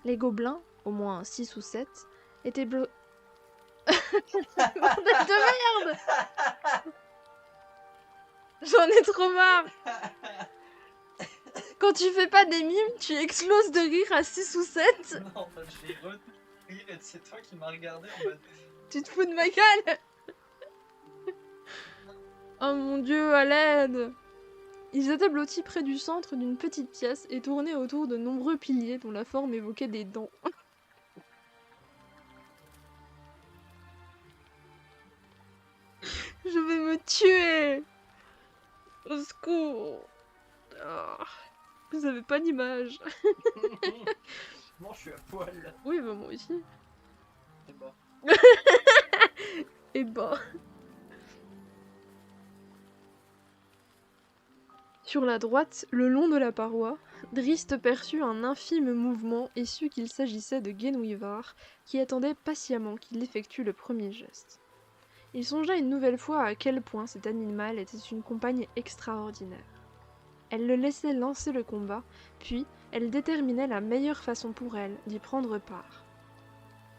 Les gobelins, au moins 6 ou 7, étaient Bordel de merde! J'en ai trop marre! Quand tu fais pas des mimes, tu exploses de rire à 6 ou 7. Non, en fait, j'ai rire et c'est toi qui m'as regardé en mode... Tu te fous de ma gueule! Oh mon dieu, à l'aide! Ils étaient blottis près du centre d'une petite pièce et tournés autour de nombreux piliers dont la forme évoquait des dents. Je vais me tuer! Au secours! Oh, vous avez pas d'image. Non, je suis à poil. Oui, bah moi aussi. Et bah. Et bah. Sur la droite, le long de la paroi, Drist perçut un infime mouvement et sut qu'il s'agissait de Genwivar, qui attendait patiemment qu'il effectue le premier geste. Il songea une nouvelle fois à quel point cet animal était une compagne extraordinaire. Elle le laissait lancer le combat, puis elle déterminait la meilleure façon pour elle d'y prendre part.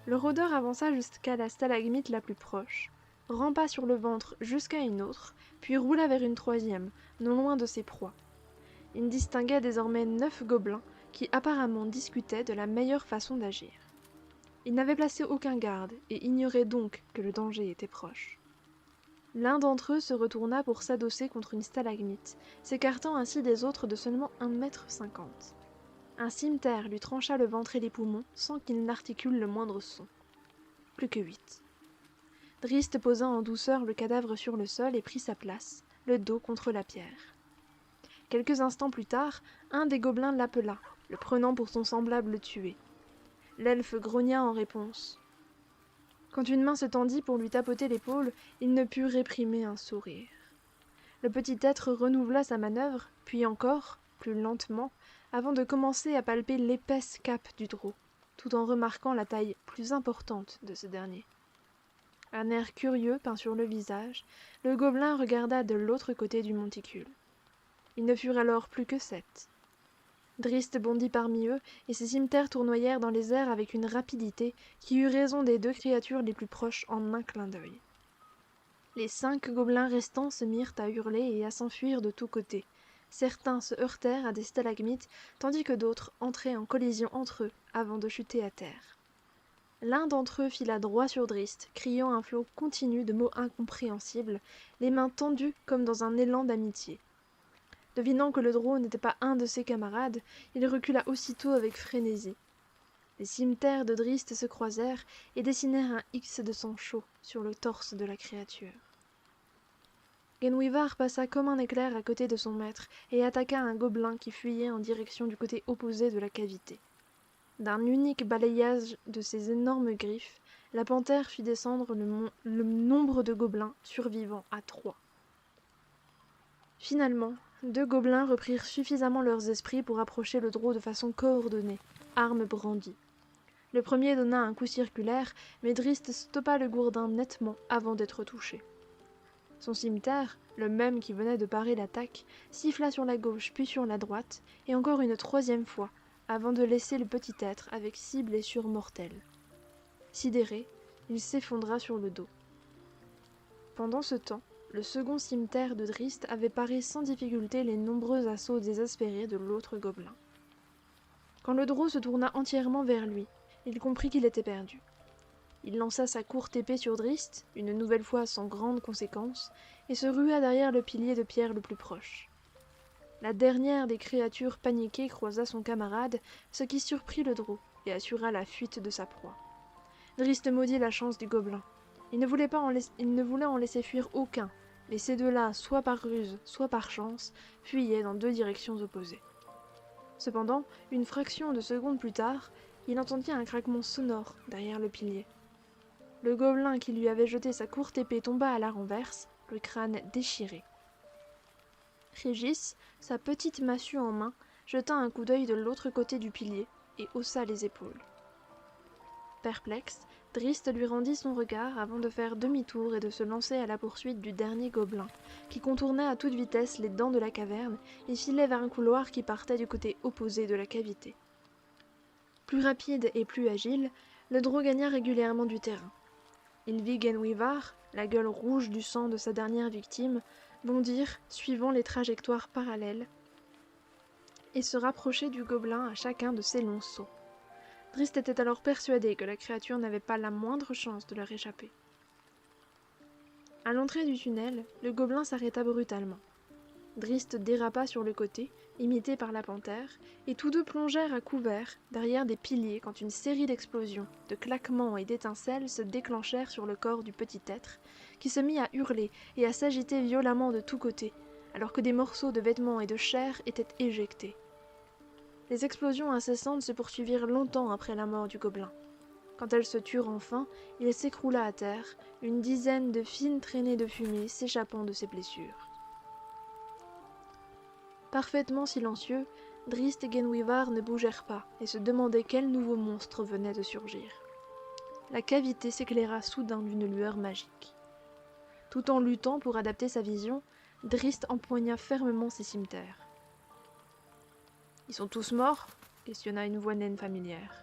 Le rôdeur avança jusqu'à la stalagmite la plus proche, rampa sur le ventre jusqu'à une autre, puis roula vers une troisième, non loin de ses proies. Il distinguait désormais 9 gobelins qui apparemment discutaient de la meilleure façon d'agir. Il n'avait placé aucun garde et ignorait donc que le danger était proche. L'un d'entre eux se retourna pour s'adosser contre une stalagmite, s'écartant ainsi des autres de seulement 1,50 m. Un cimeterre lui trancha le ventre et les poumons sans qu'il n'articule le moindre son. Plus que 8. Drist posa en douceur le cadavre sur le sol et prit sa place, le dos contre la pierre. Quelques instants plus tard, un des gobelins l'appela, le prenant pour son semblable tué. L'elfe grogna en réponse. Quand une main se tendit pour lui tapoter l'épaule, il ne put réprimer un sourire. Le petit être renouvela sa manœuvre, puis encore, plus lentement, avant de commencer à palper l'épaisse cape du drô, tout en remarquant la taille plus importante de ce dernier. Un air curieux peint sur le visage, le gobelin regarda de l'autre côté du monticule. Ils ne furent alors plus que 7. Drist bondit parmi eux, et ses cimeterres tournoyèrent dans les airs avec une rapidité qui eut raison des 2 créatures les plus proches en un clin d'œil. Les 5 gobelins restants se mirent à hurler et à s'enfuir de tous côtés. Certains se heurtèrent à des stalagmites, tandis que d'autres entraient en collision entre eux avant de chuter à terre. L'un d'entre eux fila droit sur Drist, criant un flot continu de mots incompréhensibles, les mains tendues comme dans un élan d'amitié. Devinant que le drô n'était pas un de ses camarades, il recula aussitôt avec frénésie. Les cimeterres de Drist se croisèrent et dessinèrent un X de sang chaud sur le torse de la créature. Genwivar passa comme un éclair à côté de son maître et attaqua un gobelin qui fuyait en direction du côté opposé de la cavité. D'un unique balayage de ses énormes griffes, la panthère fit descendre le nombre de gobelins survivants à 3. Finalement, 2 gobelins reprirent suffisamment leurs esprits pour approcher le drôle de façon coordonnée, arme brandie. Le premier donna un coup circulaire, mais Drist stoppa le gourdin nettement avant d'être touché. Son cimeterre, le même qui venait de parer l'attaque, siffla sur la gauche puis sur la droite, et encore une 3e fois, avant de laisser le petit être avec 6 blessures mortelles. Sidéré, il s'effondra sur le dos. Pendant ce temps, le second cimeterre de Drist avait paré sans difficulté les nombreux assauts désespérés de l'autre gobelin. Quand le drôle se tourna entièrement vers lui, il comprit qu'il était perdu. Il lança sa courte épée sur Drist, une nouvelle fois sans grande conséquence, et se rua derrière le pilier de pierre le plus proche. La dernière des créatures paniquées croisa son camarade, ce qui surprit le drôle et assura la fuite de sa proie. Drist maudit la chance du gobelin. Il ne voulait en laisser fuir aucun, mais ces deux-là, soit par ruse, soit par chance, fuyaient dans 2 directions opposées. Cependant, une fraction de seconde plus tard, il entendit un craquement sonore derrière le pilier. Le gobelin qui lui avait jeté sa courte épée tomba à la renverse, le crâne déchiré. Régis, sa petite massue en main, jeta un coup d'œil de l'autre côté du pilier et haussa les épaules. Perplexe, Drist lui rendit son regard avant de faire demi-tour et de se lancer à la poursuite du dernier gobelin, qui contournait à toute vitesse les dents de la caverne et filait vers un couloir qui partait du côté opposé de la cavité. Plus rapide et plus agile, le drôle gagna régulièrement du terrain. Il vit Genwivar, la gueule rouge du sang de sa dernière victime, bondir, suivant les trajectoires parallèles, et se rapprocher du gobelin à chacun de ses longs sauts. Drist était alors persuadé que la créature n'avait pas la moindre chance de leur échapper. À l'entrée du tunnel, le gobelin s'arrêta brutalement. Drist dérapa sur le côté, imité par la panthère, et tous deux plongèrent à couvert derrière des piliers quand une série d'explosions, de claquements et d'étincelles se déclenchèrent sur le corps du petit être, qui se mit à hurler et à s'agiter violemment de tous côtés, alors que des morceaux de vêtements et de chair étaient éjectés. Les explosions incessantes se poursuivirent longtemps après la mort du gobelin. Quand elles se turent enfin, il s'écroula à terre, une dizaine de fines traînées de fumée s'échappant de ses blessures. Parfaitement silencieux, Drist et Genwivar ne bougèrent pas et se demandaient quel nouveau monstre venait de surgir. La cavité s'éclaira soudain d'une lueur magique. Tout en luttant pour adapter sa vision, Drist empoigna fermement ses cimeterres. « Ils sont tous morts ?» questionna une voix naine familière.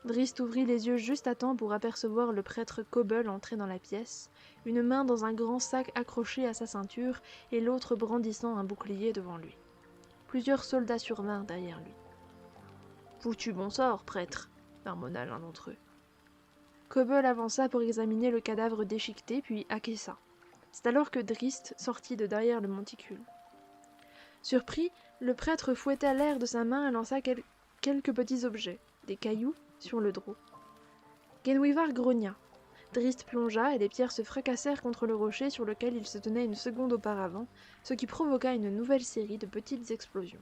Drist ouvrit les yeux juste à temps pour apercevoir le prêtre Kobold entrer dans la pièce, une main dans un grand sac accroché à sa ceinture et l'autre brandissant un bouclier devant lui. Plusieurs soldats survinrent derrière lui. « Foutu bon sort, prêtre !» marmonna l'un d'entre eux. Kobold avança pour examiner le cadavre déchiqueté, puis acquiesça. C'est alors que Drist sortit de derrière le monticule. Surpris, le prêtre fouetta l'air de sa main et lança quelques petits objets, des cailloux, sur le drôle. Genwivar grogna. Drist plongea et les pierres se fracassèrent contre le rocher sur lequel il se tenait une seconde auparavant, ce qui provoqua une nouvelle série de petites explosions.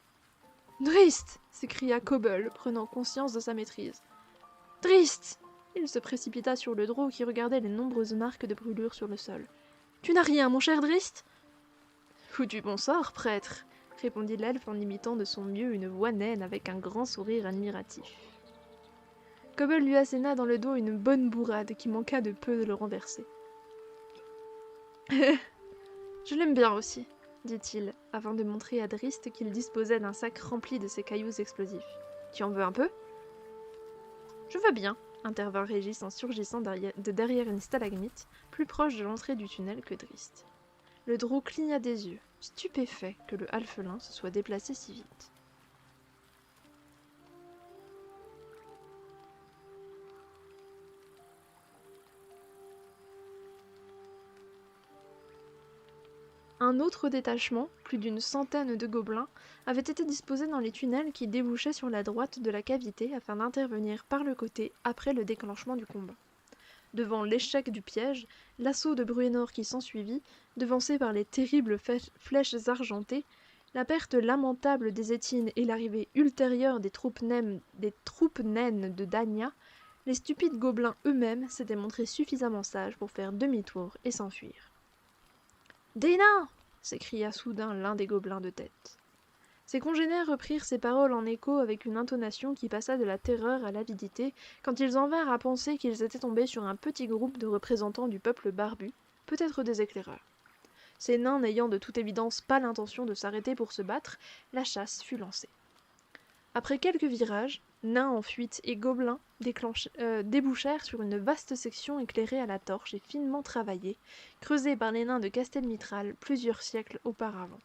« Drist !» s'écria Kobold, prenant conscience de sa maîtrise. « Drist !» Il se précipita sur le drôle qui regardait les nombreuses marques de brûlure sur le sol. « Tu n'as rien, mon cher Drist ?»« Foutu bon sort, prêtre !» répondit l'elfe en imitant de son mieux une voix naine avec un grand sourire admiratif. Kobold lui asséna dans le dos une bonne bourrade qui manqua de peu de le renverser. « Je l'aime bien aussi, » dit-il, avant de montrer à Drist qu'il disposait d'un sac rempli de ces cailloux explosifs. « Tu en veux un peu ?»« Je veux bien, » intervint Régis en surgissant de derrière une stalagmite, plus proche de l'entrée du tunnel que Drist. Le drôle cligna des yeux, stupéfait que le halfelin se soit déplacé si vite. Un autre détachement, plus d'une centaine de gobelins, avait été disposé dans les tunnels qui débouchaient sur la droite de la cavité afin d'intervenir par le côté après le déclenchement du combat. Devant l'échec du piège, l'assaut de Bruenor qui s'ensuivit, devancé par les terribles flèches argentées, La perte lamentable des Étines et l'arrivée ultérieure des troupes naines de Dania, les stupides gobelins eux-mêmes s'étaient montrés suffisamment sages pour faire demi-tour et s'enfuir. « Des nains !» s'écria soudain l'un des gobelins de tête. Ses congénères reprirent ces paroles en écho avec une intonation qui passa de la terreur à l'avidité quand ils en vinrent à penser qu'ils étaient tombés sur un petit groupe de représentants du peuple barbu, peut-être des éclaireurs. Ces nains n'ayant de toute évidence pas l'intention de s'arrêter pour se battre, la chasse fut lancée. Après quelques virages, nains en fuite et gobelins débouchèrent sur une vaste section éclairée à la torche et finement travaillée, creusée par les nains de Castelmitral plusieurs siècles auparavant.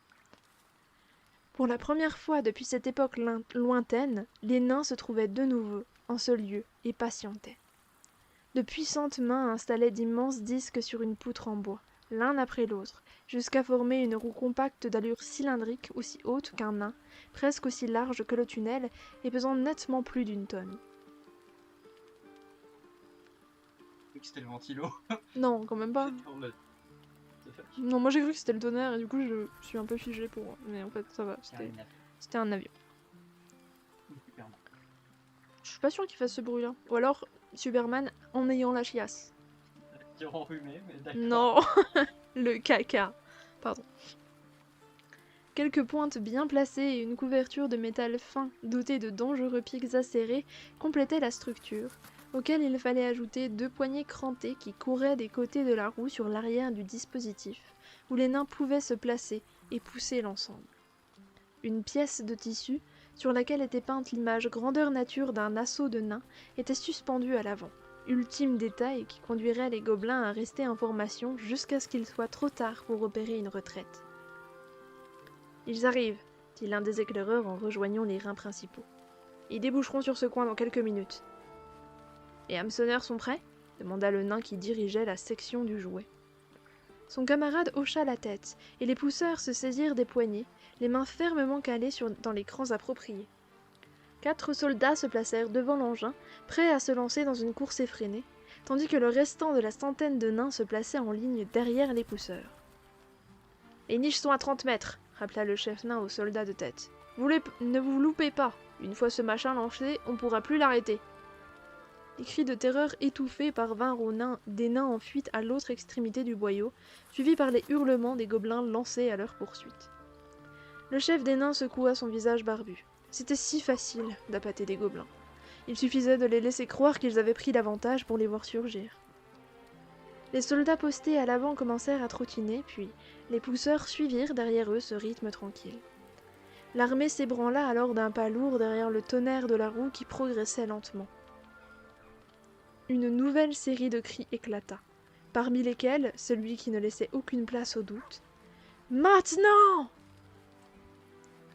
Pour la première fois depuis cette époque lointaine, les nains se trouvaient de nouveau en ce lieu et patientaient. De puissantes mains installaient d'immenses disques sur une poutre en bois, l'un après l'autre, jusqu'à former une roue compacte d'allure cylindrique aussi haute qu'un nain, presque aussi large que le tunnel et pesant nettement plus d'une tonne. C'était le ventilo. Non, quand même pas. J'étais en mode, what the fuck. Non, moi j'ai cru que c'était le tonnerre et du coup je suis un peu figée pour... Mais en fait ça va, c'était un avion. Superman. Je suis pas sûre qu'il fasse ce bruit-là. Ou alors Superman en ayant la chiasse. Dire enrhumé, mais d'accord. Non, le caca. Pardon. Quelques pointes bien placées et une couverture de métal fin dotée de dangereux pics acérés complétaient la structure, auquel il fallait ajouter 2 poignées crantées qui couraient des côtés de la roue sur l'arrière du dispositif, où les nains pouvaient se placer et pousser l'ensemble. Une pièce de tissu, sur laquelle était peinte l'image grandeur nature d'un assaut de nains, était suspendue à l'avant, ultime détail qui conduirait les gobelins à rester en formation jusqu'à ce qu'il soit trop tard pour opérer une retraite. « Ils arrivent », dit l'un des éclaireurs en rejoignant les reins principaux. « Ils déboucheront sur ce coin dans quelques minutes. »« Les hameçonneurs sont prêts ?» demanda le nain qui dirigeait la section du jouet. Son camarade hocha la tête, et les pousseurs se saisirent des poignets, les mains fermement calées dans les crans appropriés. 4 soldats se placèrent devant l'engin, prêts à se lancer dans une course effrénée, tandis que le restant de la centaine de nains se plaçait en ligne derrière les pousseurs. « Les niches sont à 30 mètres !» rappela le chef nain aux soldats de tête. « Ne vous loupez pas, une fois ce machin lancé, on ne pourra plus l'arrêter. » Les cris de terreur étouffés parvinrent aux nains, des nains en fuite à l'autre extrémité du boyau, suivis par les hurlements des gobelins lancés à leur poursuite. Le chef des nains secoua son visage barbu. C'était si facile d'appâter des gobelins. Il suffisait de les laisser croire qu'ils avaient pris l'avantage pour les voir surgir. Les soldats postés à l'avant commencèrent à trottiner, puis les pousseurs suivirent derrière eux ce rythme tranquille. L'armée s'ébranla alors d'un pas lourd derrière le tonnerre de la roue qui progressait lentement. Une nouvelle série de cris éclata, parmi lesquels celui qui ne laissait aucune place au doute. « Maintenant !»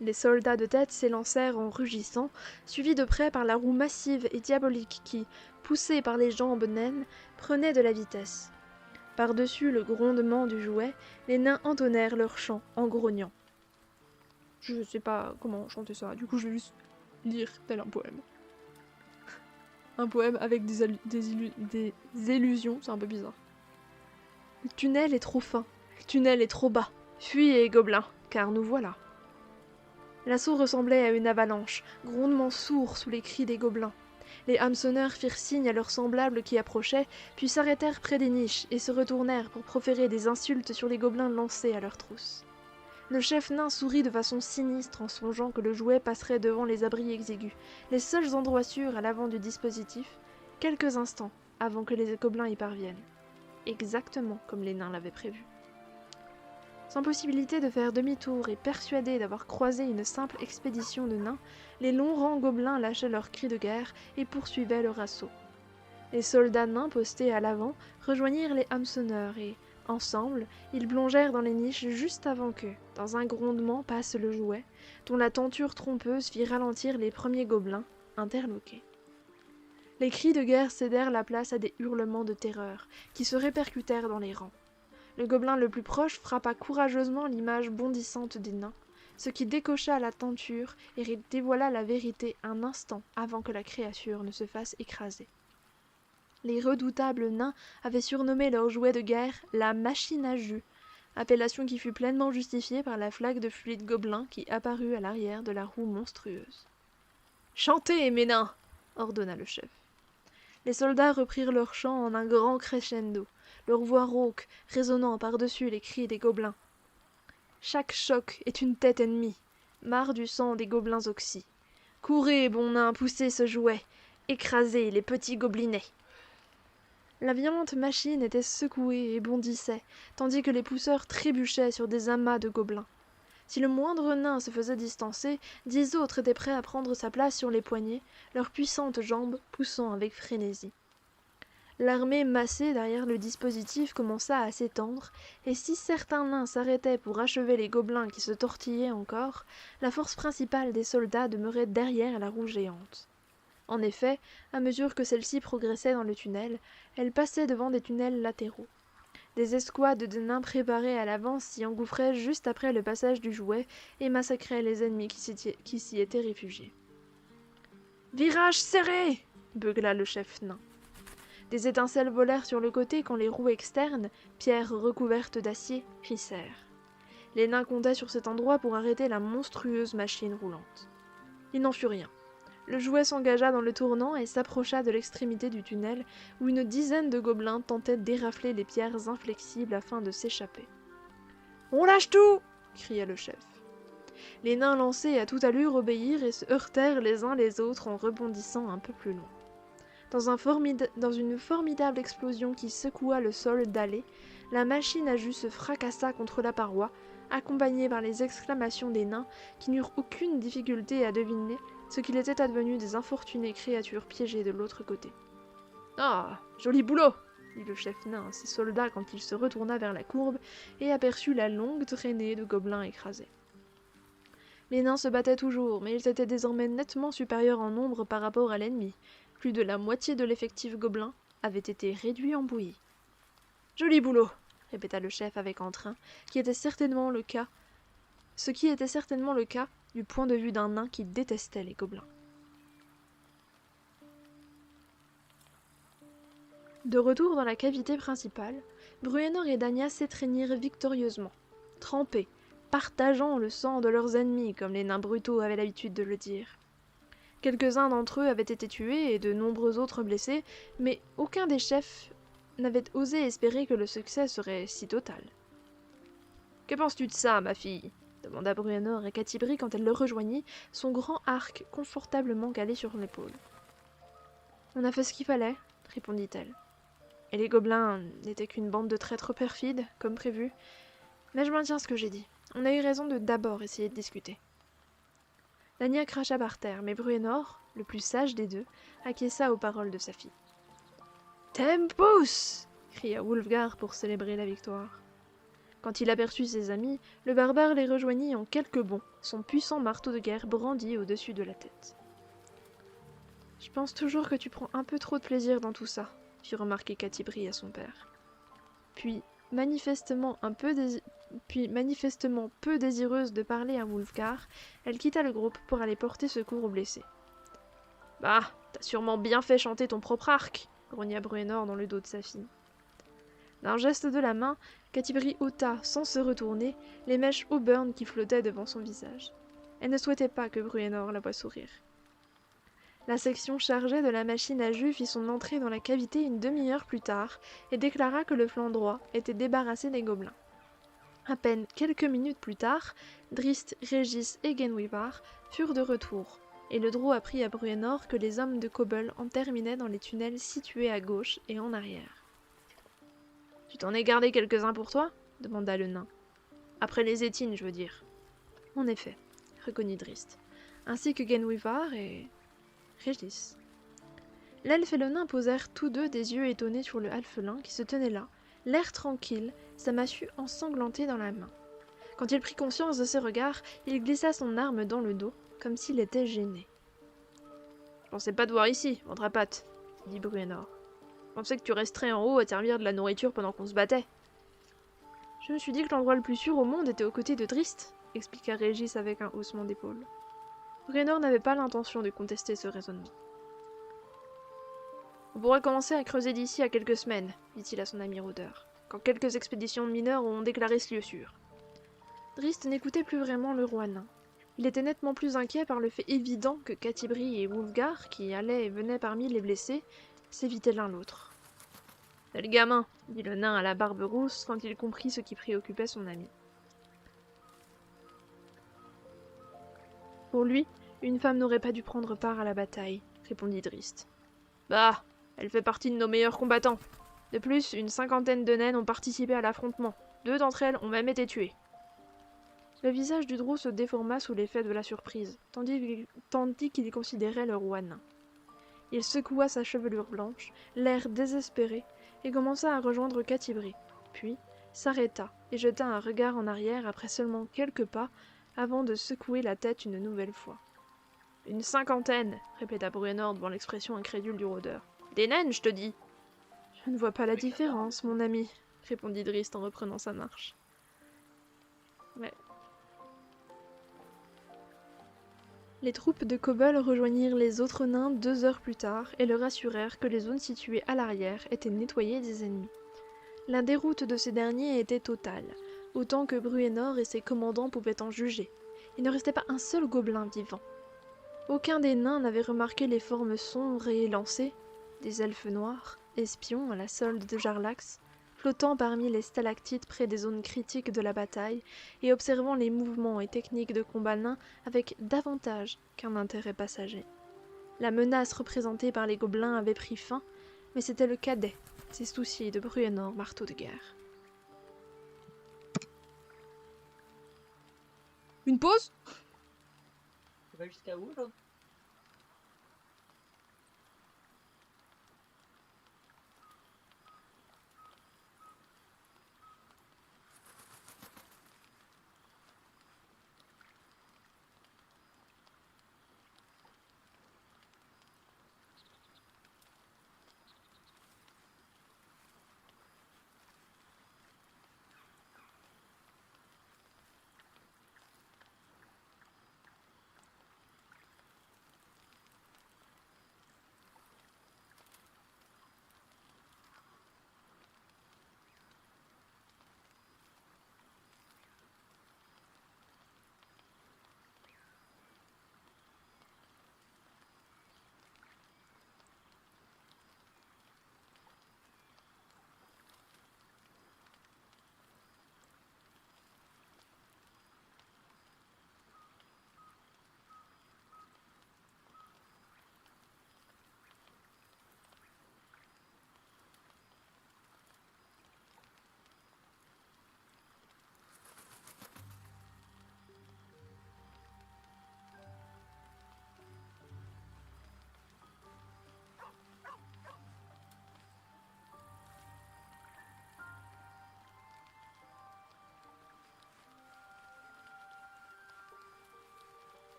Les soldats de tête s'élancèrent en rugissant, suivis de près par la roue massive et diabolique qui, poussée par les jambes naines, prenait de la vitesse. Par-dessus le grondement du jouet, les nains entonnèrent leur chant en grognant. Je sais pas comment chanter ça, du coup je vais juste lire tel un poème. Un poème avec des illusions, c'est un peu bizarre. Le tunnel est trop fin, le tunnel est trop bas. Fuyez, gobelins, car nous voilà. L'assaut ressemblait à une avalanche, grondement sourd sous les cris des gobelins. Les hameçonneurs firent signe à leurs semblables qui approchaient, puis s'arrêtèrent près des niches et se retournèrent pour proférer des insultes sur les gobelins lancés à leur trousse. Le chef nain sourit de façon sinistre en songeant que le jouet passerait devant les abris exigus, les seuls endroits sûrs à l'avant du dispositif, quelques instants avant que les gobelins y parviennent. Exactement comme les nains l'avaient prévu. Sans possibilité de faire demi-tour et persuadés d'avoir croisé une simple expédition de nains, les longs rangs gobelins lâchaient leurs cris de guerre et poursuivaient leur assaut. Les soldats nains postés à l'avant rejoignirent les hameçonneurs et, ensemble, ils plongèrent dans les niches juste avant que, dans un grondement, passe le jouet, dont la tenture trompeuse fit ralentir les premiers gobelins, interloqués. Les cris de guerre cédèrent la place à des hurlements de terreur, qui se répercutèrent dans les rangs. Le gobelin le plus proche frappa courageusement l'image bondissante des nains, ce qui décocha la tenture et dévoila la vérité un instant avant que la créature ne se fasse écraser. Les redoutables nains avaient surnommé leur jouet de guerre la machine à jus, appellation qui fut pleinement justifiée par la flaque de fluide gobelin qui apparut à l'arrière de la roue monstrueuse. « Chantez, mes nains !» ordonna le chef. Les soldats reprirent leur chant en un grand crescendo, leur voix rauque résonnant par-dessus les cris des gobelins. Chaque choc est une tête ennemie, marre du sang des gobelins oxy. Courez, bons nains, poussez ce jouet, écrasez les petits gobelinets. La violente machine était secouée et bondissait, tandis que les pousseurs trébuchaient sur des amas de gobelins. Si le moindre nain se faisait distancer, 10 autres étaient prêts à prendre sa place sur les poignets, leurs puissantes jambes poussant avec frénésie. L'armée massée derrière le dispositif commença à s'étendre, et si certains nains s'arrêtaient pour achever les gobelins qui se tortillaient encore, la force principale des soldats demeurait derrière la roue géante. En effet, à mesure que celle-ci progressait dans le tunnel, elle passait devant des tunnels latéraux. Des escouades de nains préparés à l'avance s'y engouffraient juste après le passage du jouet et massacraient les ennemis qui s'y étaient réfugiés. « Virage serré !» beugla le chef nain. Des étincelles volèrent sur le côté quand les roues externes, pierres recouvertes d'acier, crissèrent. Les nains comptaient sur cet endroit pour arrêter la monstrueuse machine roulante. Il n'en fut rien. Le jouet s'engagea dans le tournant et s'approcha de l'extrémité du tunnel où une dizaine de gobelins tentaient d'érafler les pierres inflexibles afin de s'échapper. « On lâche tout !» cria le chef. Les nains lancés à toute allure obéirent et se heurtèrent les uns les autres en rebondissant un peu plus loin. Dans une formidable explosion qui secoua le sol dallé, la machine à jus se fracassa contre la paroi, accompagnée par les exclamations des nains qui n'eurent aucune difficulté à deviner ce qu'il était advenu des infortunées créatures piégées de l'autre côté. « Ah, joli boulot !» dit le chef nain à ses soldats quand il se retourna vers la courbe et aperçut la longue traînée de gobelins écrasés. Les nains se battaient toujours, mais ils étaient désormais nettement supérieurs en nombre par rapport à l'ennemi. Plus de la moitié de l'effectif gobelin avait été réduit en bouillie. « Joli boulot !» répéta le chef avec entrain, ce qui était certainement le cas du point de vue d'un nain qui détestait les gobelins. De retour dans la cavité principale, Bruenor et Danya s'étreignirent victorieusement, trempés, partageant le sang de leurs ennemis, comme les nains brutaux avaient l'habitude de le dire. Quelques-uns d'entre eux avaient été tués et de nombreux autres blessés, mais aucun des chefs n'avait osé espérer que le succès serait si total. « Que penses-tu de ça, ma fille ?» demanda Bruenor à Catibri quand elle le rejoignit, son grand arc confortablement calé sur l'épaule. « On a fait ce qu'il fallait, » répondit-elle. « Et les gobelins n'étaient qu'une bande de traîtres perfides, comme prévu. Mais je maintiens ce que j'ai dit. On a eu raison de d'abord essayer de discuter. » Danya cracha par terre, mais Bruenor, le plus sage des deux, acquiesça aux paroles de sa fille. « Tempus !» cria Wulfgar pour célébrer la victoire. Quand il aperçut ses amis, le barbare les rejoignit en quelques bonds, son puissant marteau de guerre brandi au-dessus de la tête. « Je pense toujours que tu prends un peu trop de plaisir dans tout ça, » fit remarquer Catibri à son père. Puis, manifestement peu désireuse de parler à Wulfgar, elle quitta le groupe pour aller porter secours aux blessés. « Bah, t'as sûrement bien fait chanter ton propre arc !» grogna Bruenor dans le dos de sa fille. D'un geste de la main, Catibri ôta, sans se retourner, les mèches auburn qui flottaient devant son visage. Elle ne souhaitait pas que Bruenor la voie sourire. La section chargée de la machine à jus fit son entrée dans la cavité une demi-heure plus tard et déclara que le flanc droit était débarrassé des gobelins. À peine quelques minutes plus tard, Drist, Régis et Genwivar furent de retour, et le drow apprit à Bruenor que les hommes de Kobold en terminaient dans les tunnels situés à gauche et en arrière. « Tu t'en es gardé quelques-uns pour toi ?» demanda le nain. « Après les étines, je veux dire. » « En effet, » reconnut Drist, ainsi que Genwivar et Régis. L'elfe et le nain posèrent tous deux des yeux étonnés sur le halfelin qui se tenait là, l'air tranquille, sa massue ensanglantée dans la main. Quand il prit conscience de ses regards, il glissa son arme dans le dos, comme s'il était gêné. « Je pensais pas te voir ici, ventre à pattes, » dit Bruenor. « Je pensais que tu resterais en haut à te servir de la nourriture pendant qu'on se battait. »« Je me suis dit que l'endroit le plus sûr au monde était aux côtés de Drist, » expliqua Régis avec un haussement d'épaule. Bruenor n'avait pas l'intention de contester ce raisonnement. « On pourrait commencer à creuser d'ici à quelques semaines, dit-il à son ami rôdeur. quand quelques expéditions de mineurs ont déclaré ce lieu sûr. Drist n'écoutait plus vraiment le roi nain. Il était nettement plus inquiet par le fait évident que Catibri et Wulfgar, qui allaient et venaient parmi les blessés, s'évitaient l'un l'autre. « C'est le gamin !» dit le nain à la barbe rousse quand il comprit ce qui préoccupait son ami. Pour lui, une femme n'aurait pas dû prendre part à la bataille, répondit Drist. Bah, elle fait partie de nos meilleurs combattants. De plus, une cinquantaine de naines ont participé à l'affrontement. 2 d'entre elles ont même été tuées. Le visage du Drow se déforma sous l'effet de la surprise, tandis qu'il considérait le roi nain. Il secoua sa chevelure blanche, l'air désespéré, et commença à rejoindre Catibri, puis s'arrêta et jeta un regard en arrière après seulement quelques pas avant de secouer la tête une nouvelle fois. « Une cinquantaine !» répéta Bruenor devant l'expression incrédule du rôdeur. « Des naines, je te dis !»« Je ne vois pas la différence, mon ami, » répondit Drist en reprenant sa marche. Mais... Les troupes de kobolds rejoignirent les autres nains 2 heures plus tard et leur assurèrent que les zones situées à l'arrière étaient nettoyées des ennemis. La déroute de ces derniers était totale, autant que Bruenor et ses commandants pouvaient en juger. Il ne restait pas un seul gobelin vivant. Aucun des nains n'avait remarqué les formes sombres et élancées, des elfes noirs, espions à la solde de Jarlax, flottant parmi les stalactites près des zones critiques de la bataille et observant les mouvements et techniques de combat nains avec davantage qu'un intérêt passager. La menace représentée par les gobelins avait pris fin, mais c'était le cadet, ses soucis de Bruenor, marteau de guerre. Une pause ? Ça va jusqu'à où, là?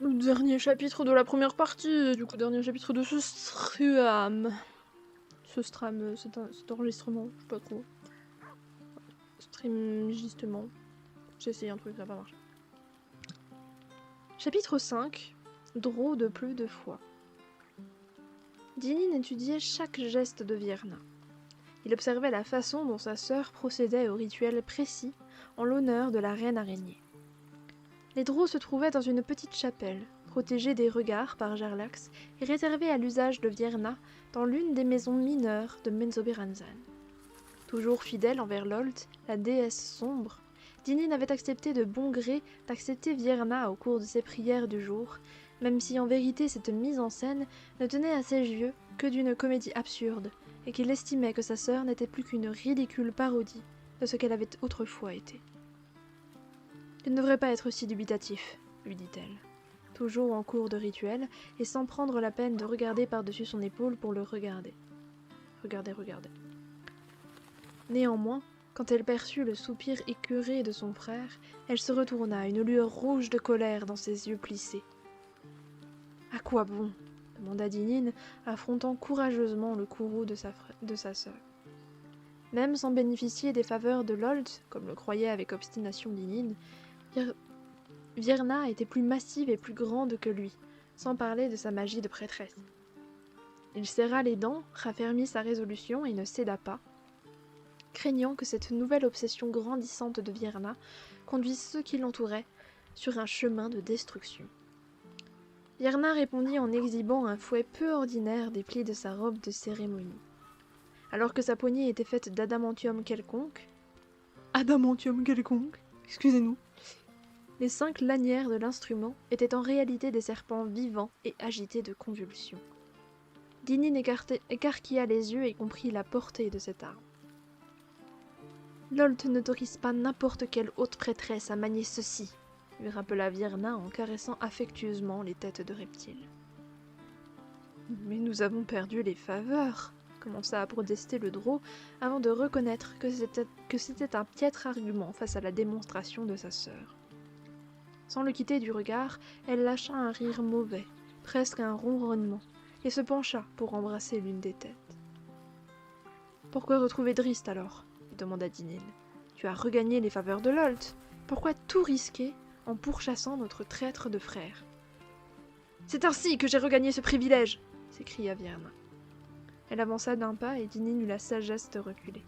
Le dernier chapitre de la première partie, du coup, dernier chapitre de ce stream. Cet enregistrement, je sais pas trop. Stream, justement. J'ai essayé un truc, ça n'a pas marché. Chapitre 5. Drô de plus de foi. Dinine étudiait chaque geste de Vierna. Il observait la façon dont sa sœur procédait au rituel précis en l'honneur de la reine araignée. Les drôs se trouvaient dans une petite chapelle, protégée des regards par Gerlax et réservée à l'usage de Vierna dans l'une des maisons mineures de Menzoberranzan. Toujours fidèle envers Lolt, la déesse sombre, Dinine avait accepté de bon gré d'accepter Vierna au cours de ses prières du jour, même si en vérité cette mise en scène ne tenait à ses yeux que d'une comédie absurde, et qu'il estimait que sa sœur n'était plus qu'une ridicule parodie de ce qu'elle avait autrefois été. « Tu ne devrais pas être si dubitatif, » lui dit-elle, toujours en cours de rituel, et sans prendre la peine de regarder par-dessus son épaule pour le regarder. Regardez. Néanmoins, quand elle perçut le soupir écœuré de son frère, elle se retourna, une lueur rouge de colère dans ses yeux plissés. « À quoi bon ?» demanda Dinine, affrontant courageusement le courroux de sa sœur. Même sans bénéficier des faveurs de Lolt, comme le croyait avec obstination Dinine, Vierna était plus massive et plus grande que lui, sans parler de sa magie de prêtresse. Il serra les dents, raffermit sa résolution et ne céda pas, craignant que cette nouvelle obsession grandissante de Vierna conduise ceux qui l'entouraient sur un chemin de destruction. Vierna répondit en exhibant un fouet peu ordinaire des plis de sa robe de cérémonie. Alors que sa poignée était faite d'adamantium quelconque... Adamantium quelconque, excusez-nous. Les 5 lanières de l'instrument étaient en réalité des serpents vivants et agités de convulsions. Dinine écarquilla les yeux et comprit la portée de cette arme. Lolt n'autorise pas n'importe quelle haute prêtresse à manier ceci, lui rappela Vierna en caressant affectueusement les têtes de reptiles. Mais nous avons perdu les faveurs, commença à protester le drô avant de reconnaître que c'était un piètre argument face à la démonstration de sa sœur. Sans le quitter du regard, elle lâcha un rire mauvais, presque un ronronnement, et se pencha pour embrasser l'une des têtes. « Pourquoi retrouver Drist alors ?» demanda Dinine. « Tu as regagné les faveurs de Lolt. Pourquoi tout risquer en pourchassant notre traître de frère ?»« C'est ainsi que j'ai regagné ce privilège !» s'écria Vierna. Elle avança d'un pas et Dinine eut la sagesse de reculer.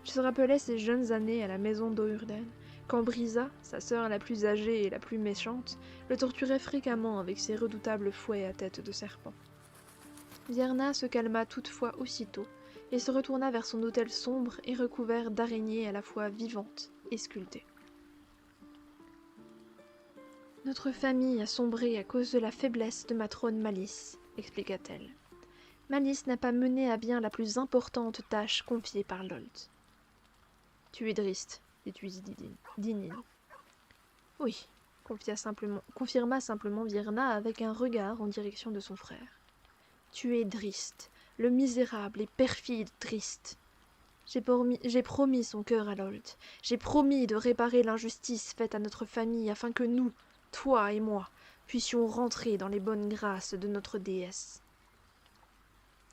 Il se rappelait ses jeunes années à la maison d'Ourden, quand Brisa, sa sœur la plus âgée et la plus méchante, le torturait fréquemment avec ses redoutables fouets à tête de serpent. Vierna se calma toutefois aussitôt et se retourna vers son autel sombre et recouvert d'araignées à la fois vivantes et sculptées. « Notre famille a sombré à cause de la faiblesse de matrone Malice, » expliqua-t-elle. « Malice n'a pas mené à bien la plus importante tâche confiée par Lolt. »« Tu es Drist, » dit Dinine. « Oui, » confirma simplement Vierna avec un regard en direction de son frère. « Tu es Drist, le misérable et perfide Drist. J'ai promis son cœur à Lolt. J'ai promis de réparer l'injustice faite à notre famille afin que nous, toi et moi, puissions rentrer dans les bonnes grâces de notre déesse. »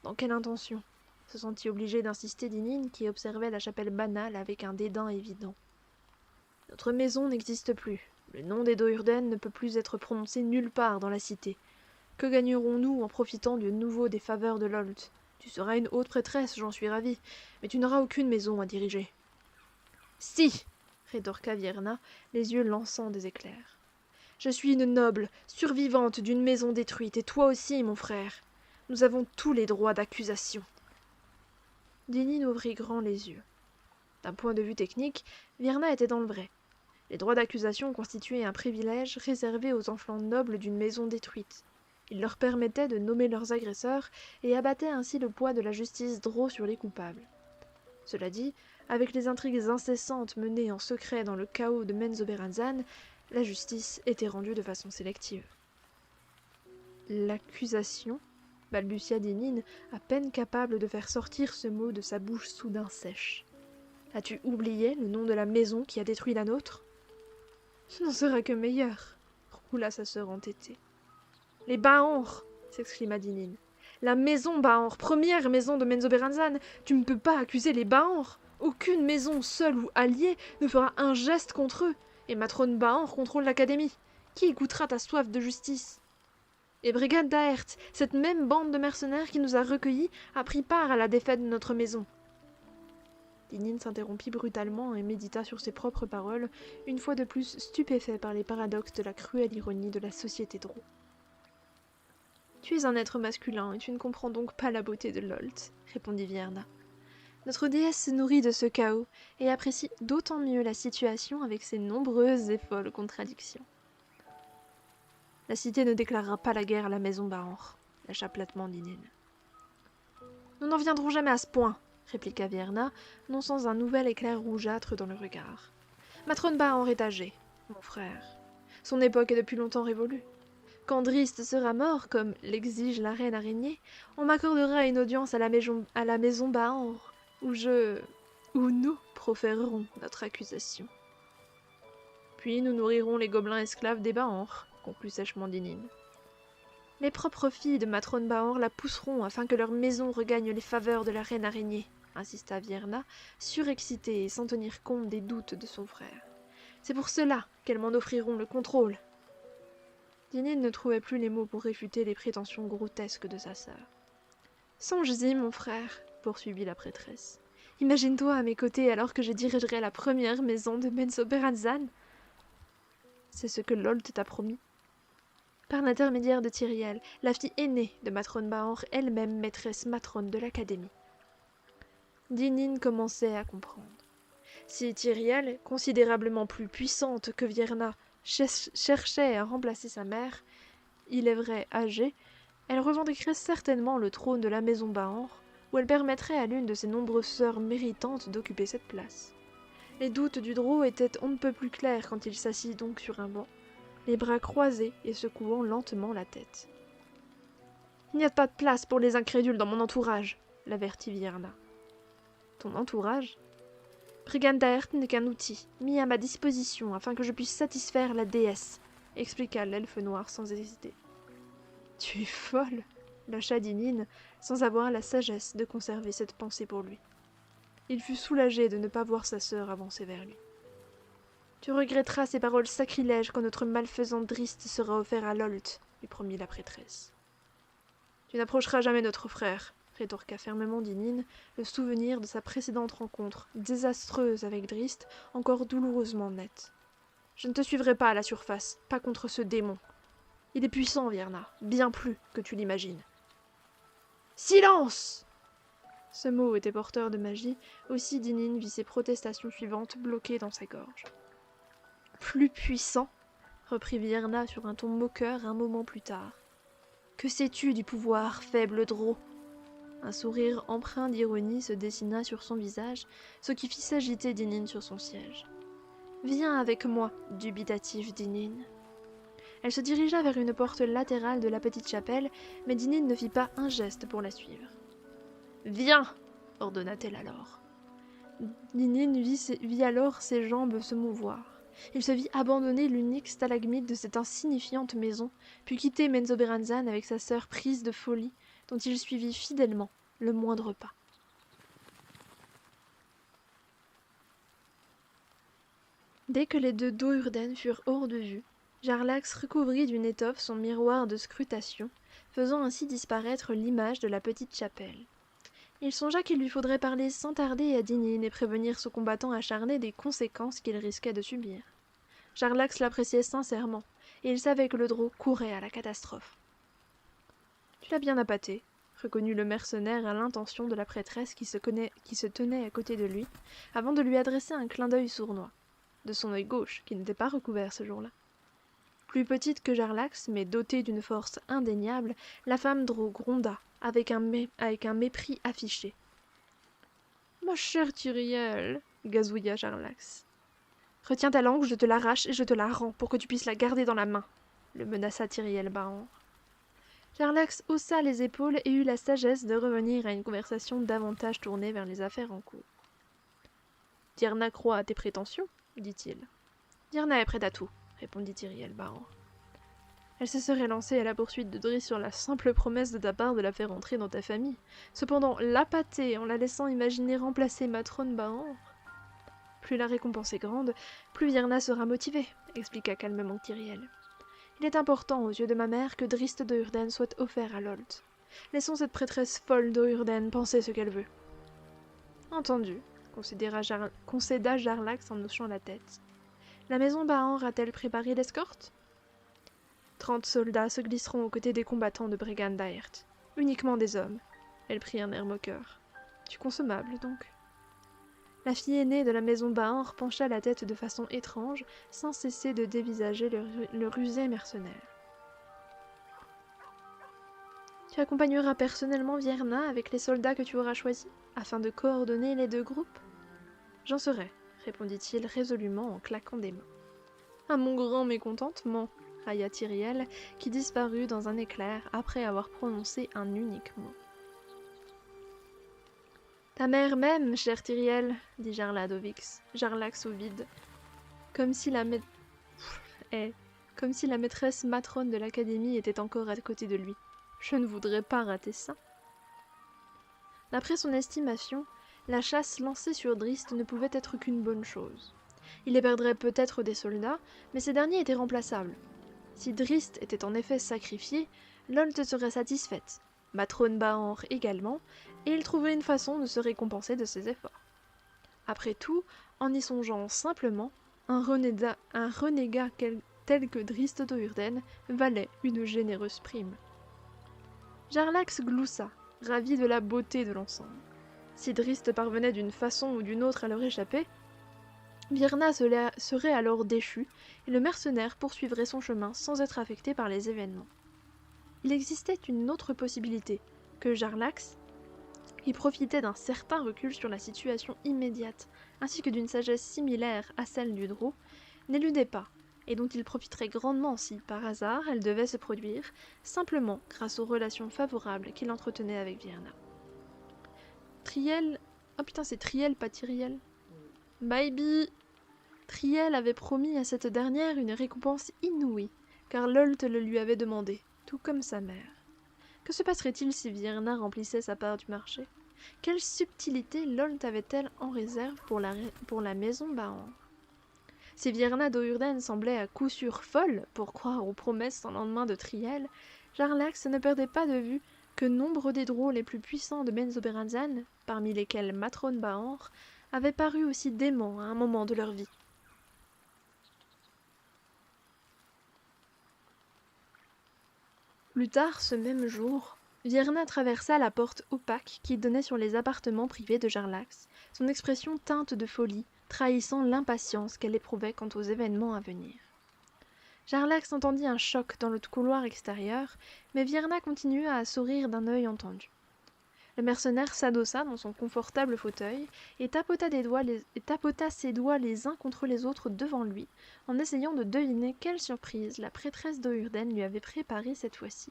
Dans quelle intention ? Se sentit obligé d'insister Dinine qui observait la chapelle banale avec un dédain évident. Notre maison n'existe plus. Le nom des Dourden ne peut plus être prononcé nulle part dans la cité. Que gagnerons-nous en profitant de nouveau des faveurs de Lolt ? Tu seras une haute prêtresse, j'en suis ravie, mais tu n'auras aucune maison à diriger. « Si !» rétorqua Vierna, les yeux lançant des éclairs. « Je suis une noble, survivante d'une maison détruite, et toi aussi, mon frère. Nous avons tous les droits d'accusation. » Dinine ouvrit grand les yeux. D'un point de vue technique, Vierna était dans le vrai. Les droits d'accusation constituaient un privilège réservé aux enfants nobles d'une maison détruite. Il leur permettait de nommer leurs agresseurs et abattait ainsi le poids de la justice drô sur les coupables. Cela dit, avec les intrigues incessantes menées en secret dans le chaos de Menzoberranzan, la justice était rendue de façon sélective. L'accusation, balbutia Dinine, à peine capable de faire sortir ce mot de sa bouche soudain sèche. As-tu oublié le nom de la maison qui a détruit la nôtre ? Ce n'en sera que meilleur, roula sa sœur entêtée. Les Baanr, s'exclama Dinin. La maison Baanr, première maison de Menzoberranzan, tu ne peux pas accuser les Baanr. Aucune maison, seule ou alliée, ne fera un geste contre eux, et Matrone Baanr contrôle l'académie. Qui écoutera ta soif de justice? Et Brigade d'Aert, cette même bande de mercenaires qui nous a recueillis, a pris part à la défaite de notre maison. Dinin s'interrompit brutalement et médita sur ses propres paroles, une fois de plus stupéfait par les paradoxes de la cruelle ironie de la société Drow. Tu es un être masculin et tu ne comprends donc pas la beauté de Lolt, répondit Vierna. Notre déesse se nourrit de ce chaos et apprécie d'autant mieux la situation avec ses nombreuses et folles contradictions. La cité ne déclarera pas la guerre à la maison Baanr, lâcha platement Dinin. Nous n'en viendrons jamais à ce point, répliqua Vierna, non sans un nouvel éclair rougeâtre dans le regard. Matrone Baanr est âgée, mon frère. Son époque est depuis longtemps révolue. Quand Drist sera mort, comme l'exige la reine araignée, on m'accordera une audience à la maison Baanr, où nous proférerons notre accusation. Puis nous nourrirons les gobelins esclaves des Baanr, conclut sèchement Dinin. Les propres filles de Matrone Baanr la pousseront afin que leur maison regagne les faveurs de la reine araignée, insista Vierna, surexcitée et sans tenir compte des doutes de son frère. C'est pour cela qu'elles m'en offriront le contrôle. Dinin ne trouvait plus les mots pour réfuter les prétentions grotesques de sa sœur. Songe-y, mon frère, poursuivit la prêtresse. Imagine-toi à mes côtés alors que je dirigerai la première maison de Menzoberranzan. C'est ce que Lolt t'a promis. Par l'intermédiaire de Tyriel, la fille aînée de Matrone Baanr, elle-même maîtresse matrone de l'académie. Dinin commençait à comprendre. Si Tyriel, considérablement plus puissante que Vierna, cherchait à remplacer sa mère, il est vrai âgée, elle revendiquerait certainement le trône de la maison Baanr, où elle permettrait à l'une de ses nombreuses sœurs méritantes d'occuper cette place. Les doutes du Drow étaient on ne peut plus clairs quand il s'assit donc sur un banc, les bras croisés et secouant lentement la tête. « Il n'y a pas de place pour les incrédules dans mon entourage, » l'avertit Vierna. « Ton entourage ?» Brigade d'Aert n'est qu'un outil, mis à ma disposition afin que je puisse satisfaire la déesse, expliqua l'elfe noir sans hésiter. « Tu es folle !» lâcha Dinin, sans avoir la sagesse de conserver cette pensée pour lui. Il fut soulagé de ne pas voir sa sœur avancer vers lui. « Tu regretteras ces paroles sacrilèges quand notre malfaisant Drist sera offert à Lolt, lui promit la prêtresse. « Tu n'approcheras jamais notre frère, » rétorqua fermement Dinin, le souvenir de sa précédente rencontre, désastreuse avec Drist, encore douloureusement nette. « Je ne te suivrai pas à la surface, pas contre ce démon. Il est puissant, Vierna, bien plus que tu l'imagines. »« Silence !» Ce mot était porteur de magie, aussi Dinin vit ses protestations suivantes bloquées dans sa gorge. « Plus puissant ?» reprit Vierna sur un ton moqueur un moment plus tard. « Que sais-tu du pouvoir, faible Drow ?» Un sourire empreint d'ironie se dessina sur son visage, ce qui fit s'agiter Dinin sur son siège. « Viens avec moi, dubitatif Dinin. » Elle se dirigea vers une porte latérale de la petite chapelle, mais Dinin ne fit pas un geste pour la suivre. « Viens !» ordonna-t-elle alors. Dinin vit alors ses jambes se mouvoir. Il se vit abandonner l'unique stalagmite de cette insignifiante maison, puis quitter Menzoberranzan avec sa sœur prise de folie, dont il suivit fidèlement le moindre pas. Dès que les deux Do'Urden furent hors de vue, Jarlax recouvrit d'une étoffe son miroir de scrutation, faisant ainsi disparaître l'image de la petite chapelle. Il songea qu'il lui faudrait parler sans tarder à Dinin et prévenir ce combattant acharné des conséquences qu'il risquait de subir. Jarlax l'appréciait sincèrement, et il savait que le Drow courait à la catastrophe. « Tu l'as bien appâté », reconnut le mercenaire à l'intention de la prêtresse qui se tenait à côté de lui, avant de lui adresser un clin d'œil sournois, de son œil gauche, qui n'était pas recouvert ce jour-là. Plus petite que Jarlax, mais dotée d'une force indéniable, la femme Drow gronda, avec un mépris affiché. « Ma chère Tyriel, » gazouilla Jarlax. « Retiens ta langue, je te l'arrache et je te la rends pour que tu puisses la garder dans la main, » le menaça Tyriel Baanr. Jarlax haussa les épaules et eut la sagesse de revenir à une conversation davantage tournée vers les affaires en cours. « Vierna croit à tes prétentions, dit-il. »« Vierna est prête à tout, répondit Tyriel Baanr. Elle se serait lancée à la poursuite de Driss sur la simple promesse de ta part de la faire entrer dans ta famille. Cependant, l'appâter en la laissant imaginer remplacer Matrone Bahan. Plus la récompense est grande, plus Virna sera motivée, expliqua calmement Tyriel. Il est important aux yeux de ma mère que Drist de Hurden soit offert à Lolt. Laissons cette prêtresse folle de Hurden penser ce qu'elle veut. Entendu, concéda Jarlax en hochant la tête. La maison Bahan a-t-elle préparé l'escorte ? 30 soldats se glisseront aux côtés des combattants de Bregan Daert. Uniquement des hommes. Elle prit un air moqueur. Tu consommable, donc. La fille aînée de la maison Bahan pencha la tête de façon étrange, sans cesser de dévisager le rusé mercenaire. Tu accompagneras personnellement Vierna avec les soldats que tu auras choisis, afin de coordonner les deux groupes ? J'en serai, répondit-il résolument en claquant des mains. À mon grand mécontentement, railla Tyriel, qui disparut dans un éclair après avoir prononcé un unique mot. Ta mère m'aime, cher Tyriel, dit Jarlax au vide, comme si la maîtresse matrone de l'académie était encore à côté de lui. Je ne voudrais pas rater ça. D'après son estimation, la chasse lancée sur Drist ne pouvait être qu'une bonne chose. Il y perdrait peut-être des soldats, mais ces derniers étaient remplaçables. Si Drist était en effet sacrifié, Lolt serait satisfaite, Matrone Bahan également, et il trouverait une façon de se récompenser de ses efforts. Après tout, en y songeant simplement, un renégat tel que Drist de Hurden valait une généreuse prime. Jarlax gloussa, ravi de la beauté de l'ensemble. Si Drist parvenait d'une façon ou d'une autre à leur échapper, Virna serait alors déchue et le mercenaire poursuivrait son chemin sans être affecté par les événements. Il existait une autre possibilité, que Jarlax, qui profitait d'un certain recul sur la situation immédiate, ainsi que d'une sagesse similaire à celle du Drow, n'éludait pas, et dont il profiterait grandement si, par hasard, elle devait se produire, simplement grâce aux relations favorables qu'il entretenait avec Virna. Triel... Oh putain, c'est Triel, pas Tyriel. Maybe... Triel avait promis à cette dernière une récompense inouïe, car Lolt le lui avait demandé, tout comme sa mère. Que se passerait-il si Virna remplissait sa part du marché ? Quelle subtilité Lolt avait-elle en réserve pour la maison Bahan ? Si Virna d'Ohurden semblait à coup sûr folle pour croire aux promesses sans lendemain de Triel, Jarlax ne perdait pas de vue que nombre des Drows les plus puissants de Menzoberranzan, parmi lesquels Matrone Bahan, avaient paru aussi déments à un moment de leur vie. Plus tard ce même jour, Virna traversa la porte opaque qui donnait sur les appartements privés de Jarlax, son expression teinte de folie, trahissant l'impatience qu'elle éprouvait quant aux événements à venir. Jarlax entendit un choc dans le couloir extérieur, mais Virna continua à sourire d'un œil entendu. Le mercenaire s'adossa dans son confortable fauteuil et tapota ses doigts les uns contre les autres devant lui, en essayant de deviner quelle surprise la prêtresse d'Ohurden lui avait préparée cette fois-ci.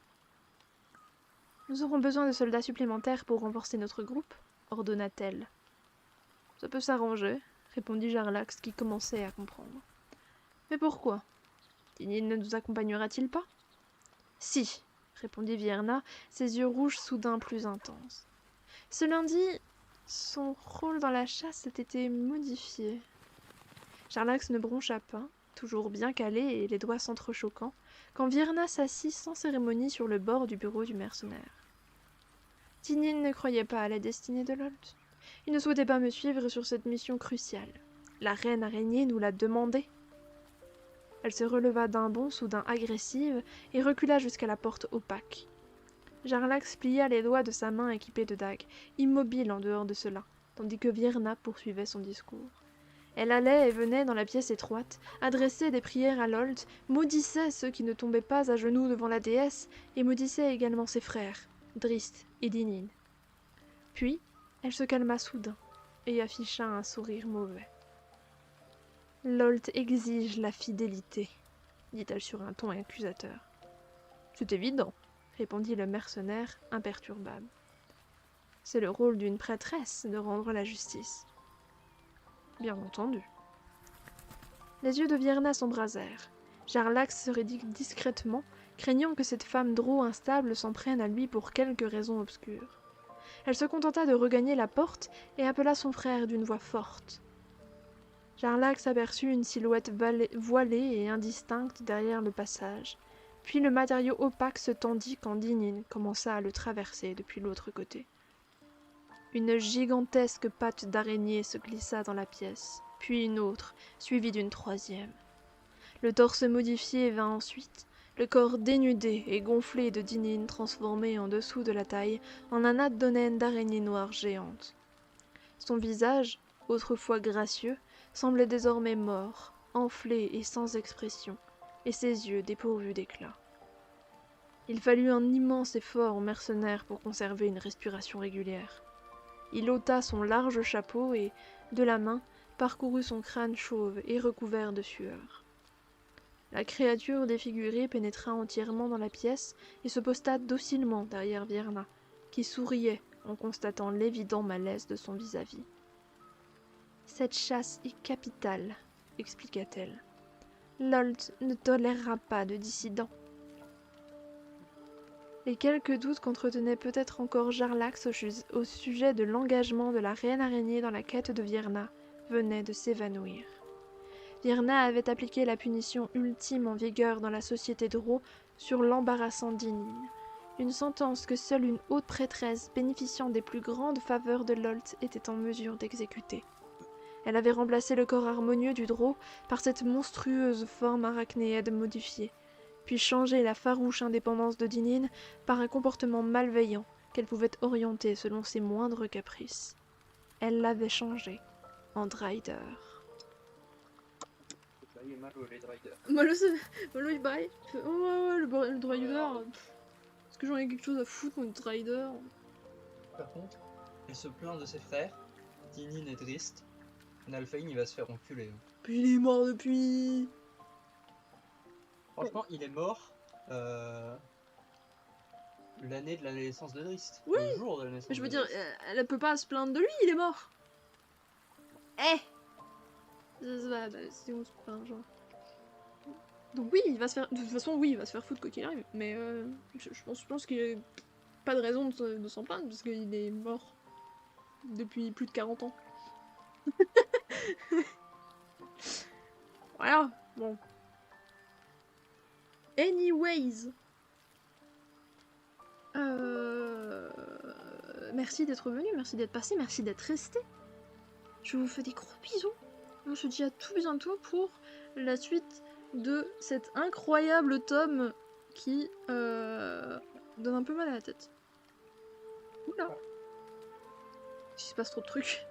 « Nous aurons besoin de soldats supplémentaires pour renforcer notre groupe, » ordonna-t-elle. « Ça peut s'arranger, » répondit Jarlax qui commençait à comprendre. « Mais pourquoi ? Tinil ne nous accompagnera-t-il pas ?»« Si, » répondit Virna, ses yeux rouges soudain plus intenses. Ce lundi, son rôle dans la chasse a été modifié. Jarlax ne broncha pas, toujours bien calé et les doigts s'entrechoquant, quand Virna s'assit sans cérémonie sur le bord du bureau du mercenaire. Tinil ne croyait pas à la destinée de Lolt. Il ne souhaitait pas me suivre sur cette mission cruciale. La reine araignée nous l'a demandé. Elle se releva d'un bond soudain agressive et recula jusqu'à la porte opaque. Jarlax plia les doigts de sa main équipée de dagues, immobile en dehors de cela, tandis que Virna poursuivait son discours. Elle allait et venait dans la pièce étroite, adressait des prières à Lolt, maudissait ceux qui ne tombaient pas à genoux devant la déesse, et maudissait également ses frères, Drist et Dinine. Puis, elle se calma soudain, et afficha un sourire mauvais. « Lolt exige la fidélité, » dit-elle sur un ton accusateur. « C'est évident, » répondit le mercenaire imperturbable. « C'est le rôle d'une prêtresse de rendre la justice. » Bien entendu. Les yeux de Virna s'embrasèrent. Jarlax se rédig discrètement, craignant que cette femme drôle instable s'en prenne à lui pour quelque raison obscure. Elle se contenta de regagner la porte et appela son frère d'une voix forte. Jarlax aperçut une silhouette voilée et indistincte derrière le passage, puis le matériau opaque se tendit quand Dinin commença à le traverser depuis l'autre côté. Une gigantesque patte d'araignée se glissa dans la pièce, puis une autre, suivie d'une troisième. Le torse modifié vint ensuite, le corps dénudé et gonflé de Dinin transformé en dessous de la taille en un abdomen d'araignée noire géante. Son visage, autrefois gracieux, semblait désormais mort, enflé et sans expression, et ses yeux dépourvus d'éclat. Il fallut un immense effort au mercenaire pour conserver une respiration régulière. Il ôta son large chapeau et, de la main, parcourut son crâne chauve et recouvert de sueur. La créature défigurée pénétra entièrement dans la pièce et se posta docilement derrière Vierna, qui souriait en constatant l'évident malaise de son vis-à-vis. « Cette chasse est capitale, » expliqua-t-elle. « Lolt ne tolérera pas de dissidents. » Les quelques doutes qu'entretenait peut-être encore Jarlax au sujet de l'engagement de la reine araignée dans la quête de Vierna venaient de s'évanouir. Vierna avait appliqué la punition ultime en vigueur dans la société Drow sur l'embarrassant Dinin, une sentence que seule une haute prêtresse bénéficiant des plus grandes faveurs de Lolt était en mesure d'exécuter. Elle avait remplacé le corps harmonieux du Drow par cette monstrueuse forme arachnéenne modifiée, puis changé la farouche indépendance de Dinin par un comportement malveillant qu'elle pouvait orienter selon ses moindres caprices. Elle l'avait changé en Drider. Il est malo, les Driders. Malo il baille. Oh ouais, le Drider. Est-ce que j'en ai quelque chose à foutre contre Drider? Par contre, elle se plaint de ses frères, Dinin et Drist. Nalfheim, il va se faire enculer. Puis il est mort depuis. Franchement, il est mort l'année de la naissance de Drist. Oui. Le jour de la naissance Mais je veux de dire, Drist. elle peut pas se plaindre de lui, il est mort. C'est on se plaint, genre. Donc oui, il va se faire. De toute façon, oui, il va se faire foutre quoi qu'il arrive. Mais je pense qu'il n'y a pas de raison de s'en plaindre parce qu'il est mort depuis plus de 40 ans. Voilà, bon. Anyways. Merci d'être venu, merci d'être passé, merci d'être resté. Je vous fais des gros bisous. On se dit à tout bientôt pour la suite de cet incroyable tome qui donne un peu mal à la tête. Oula. Il se passe trop de trucs.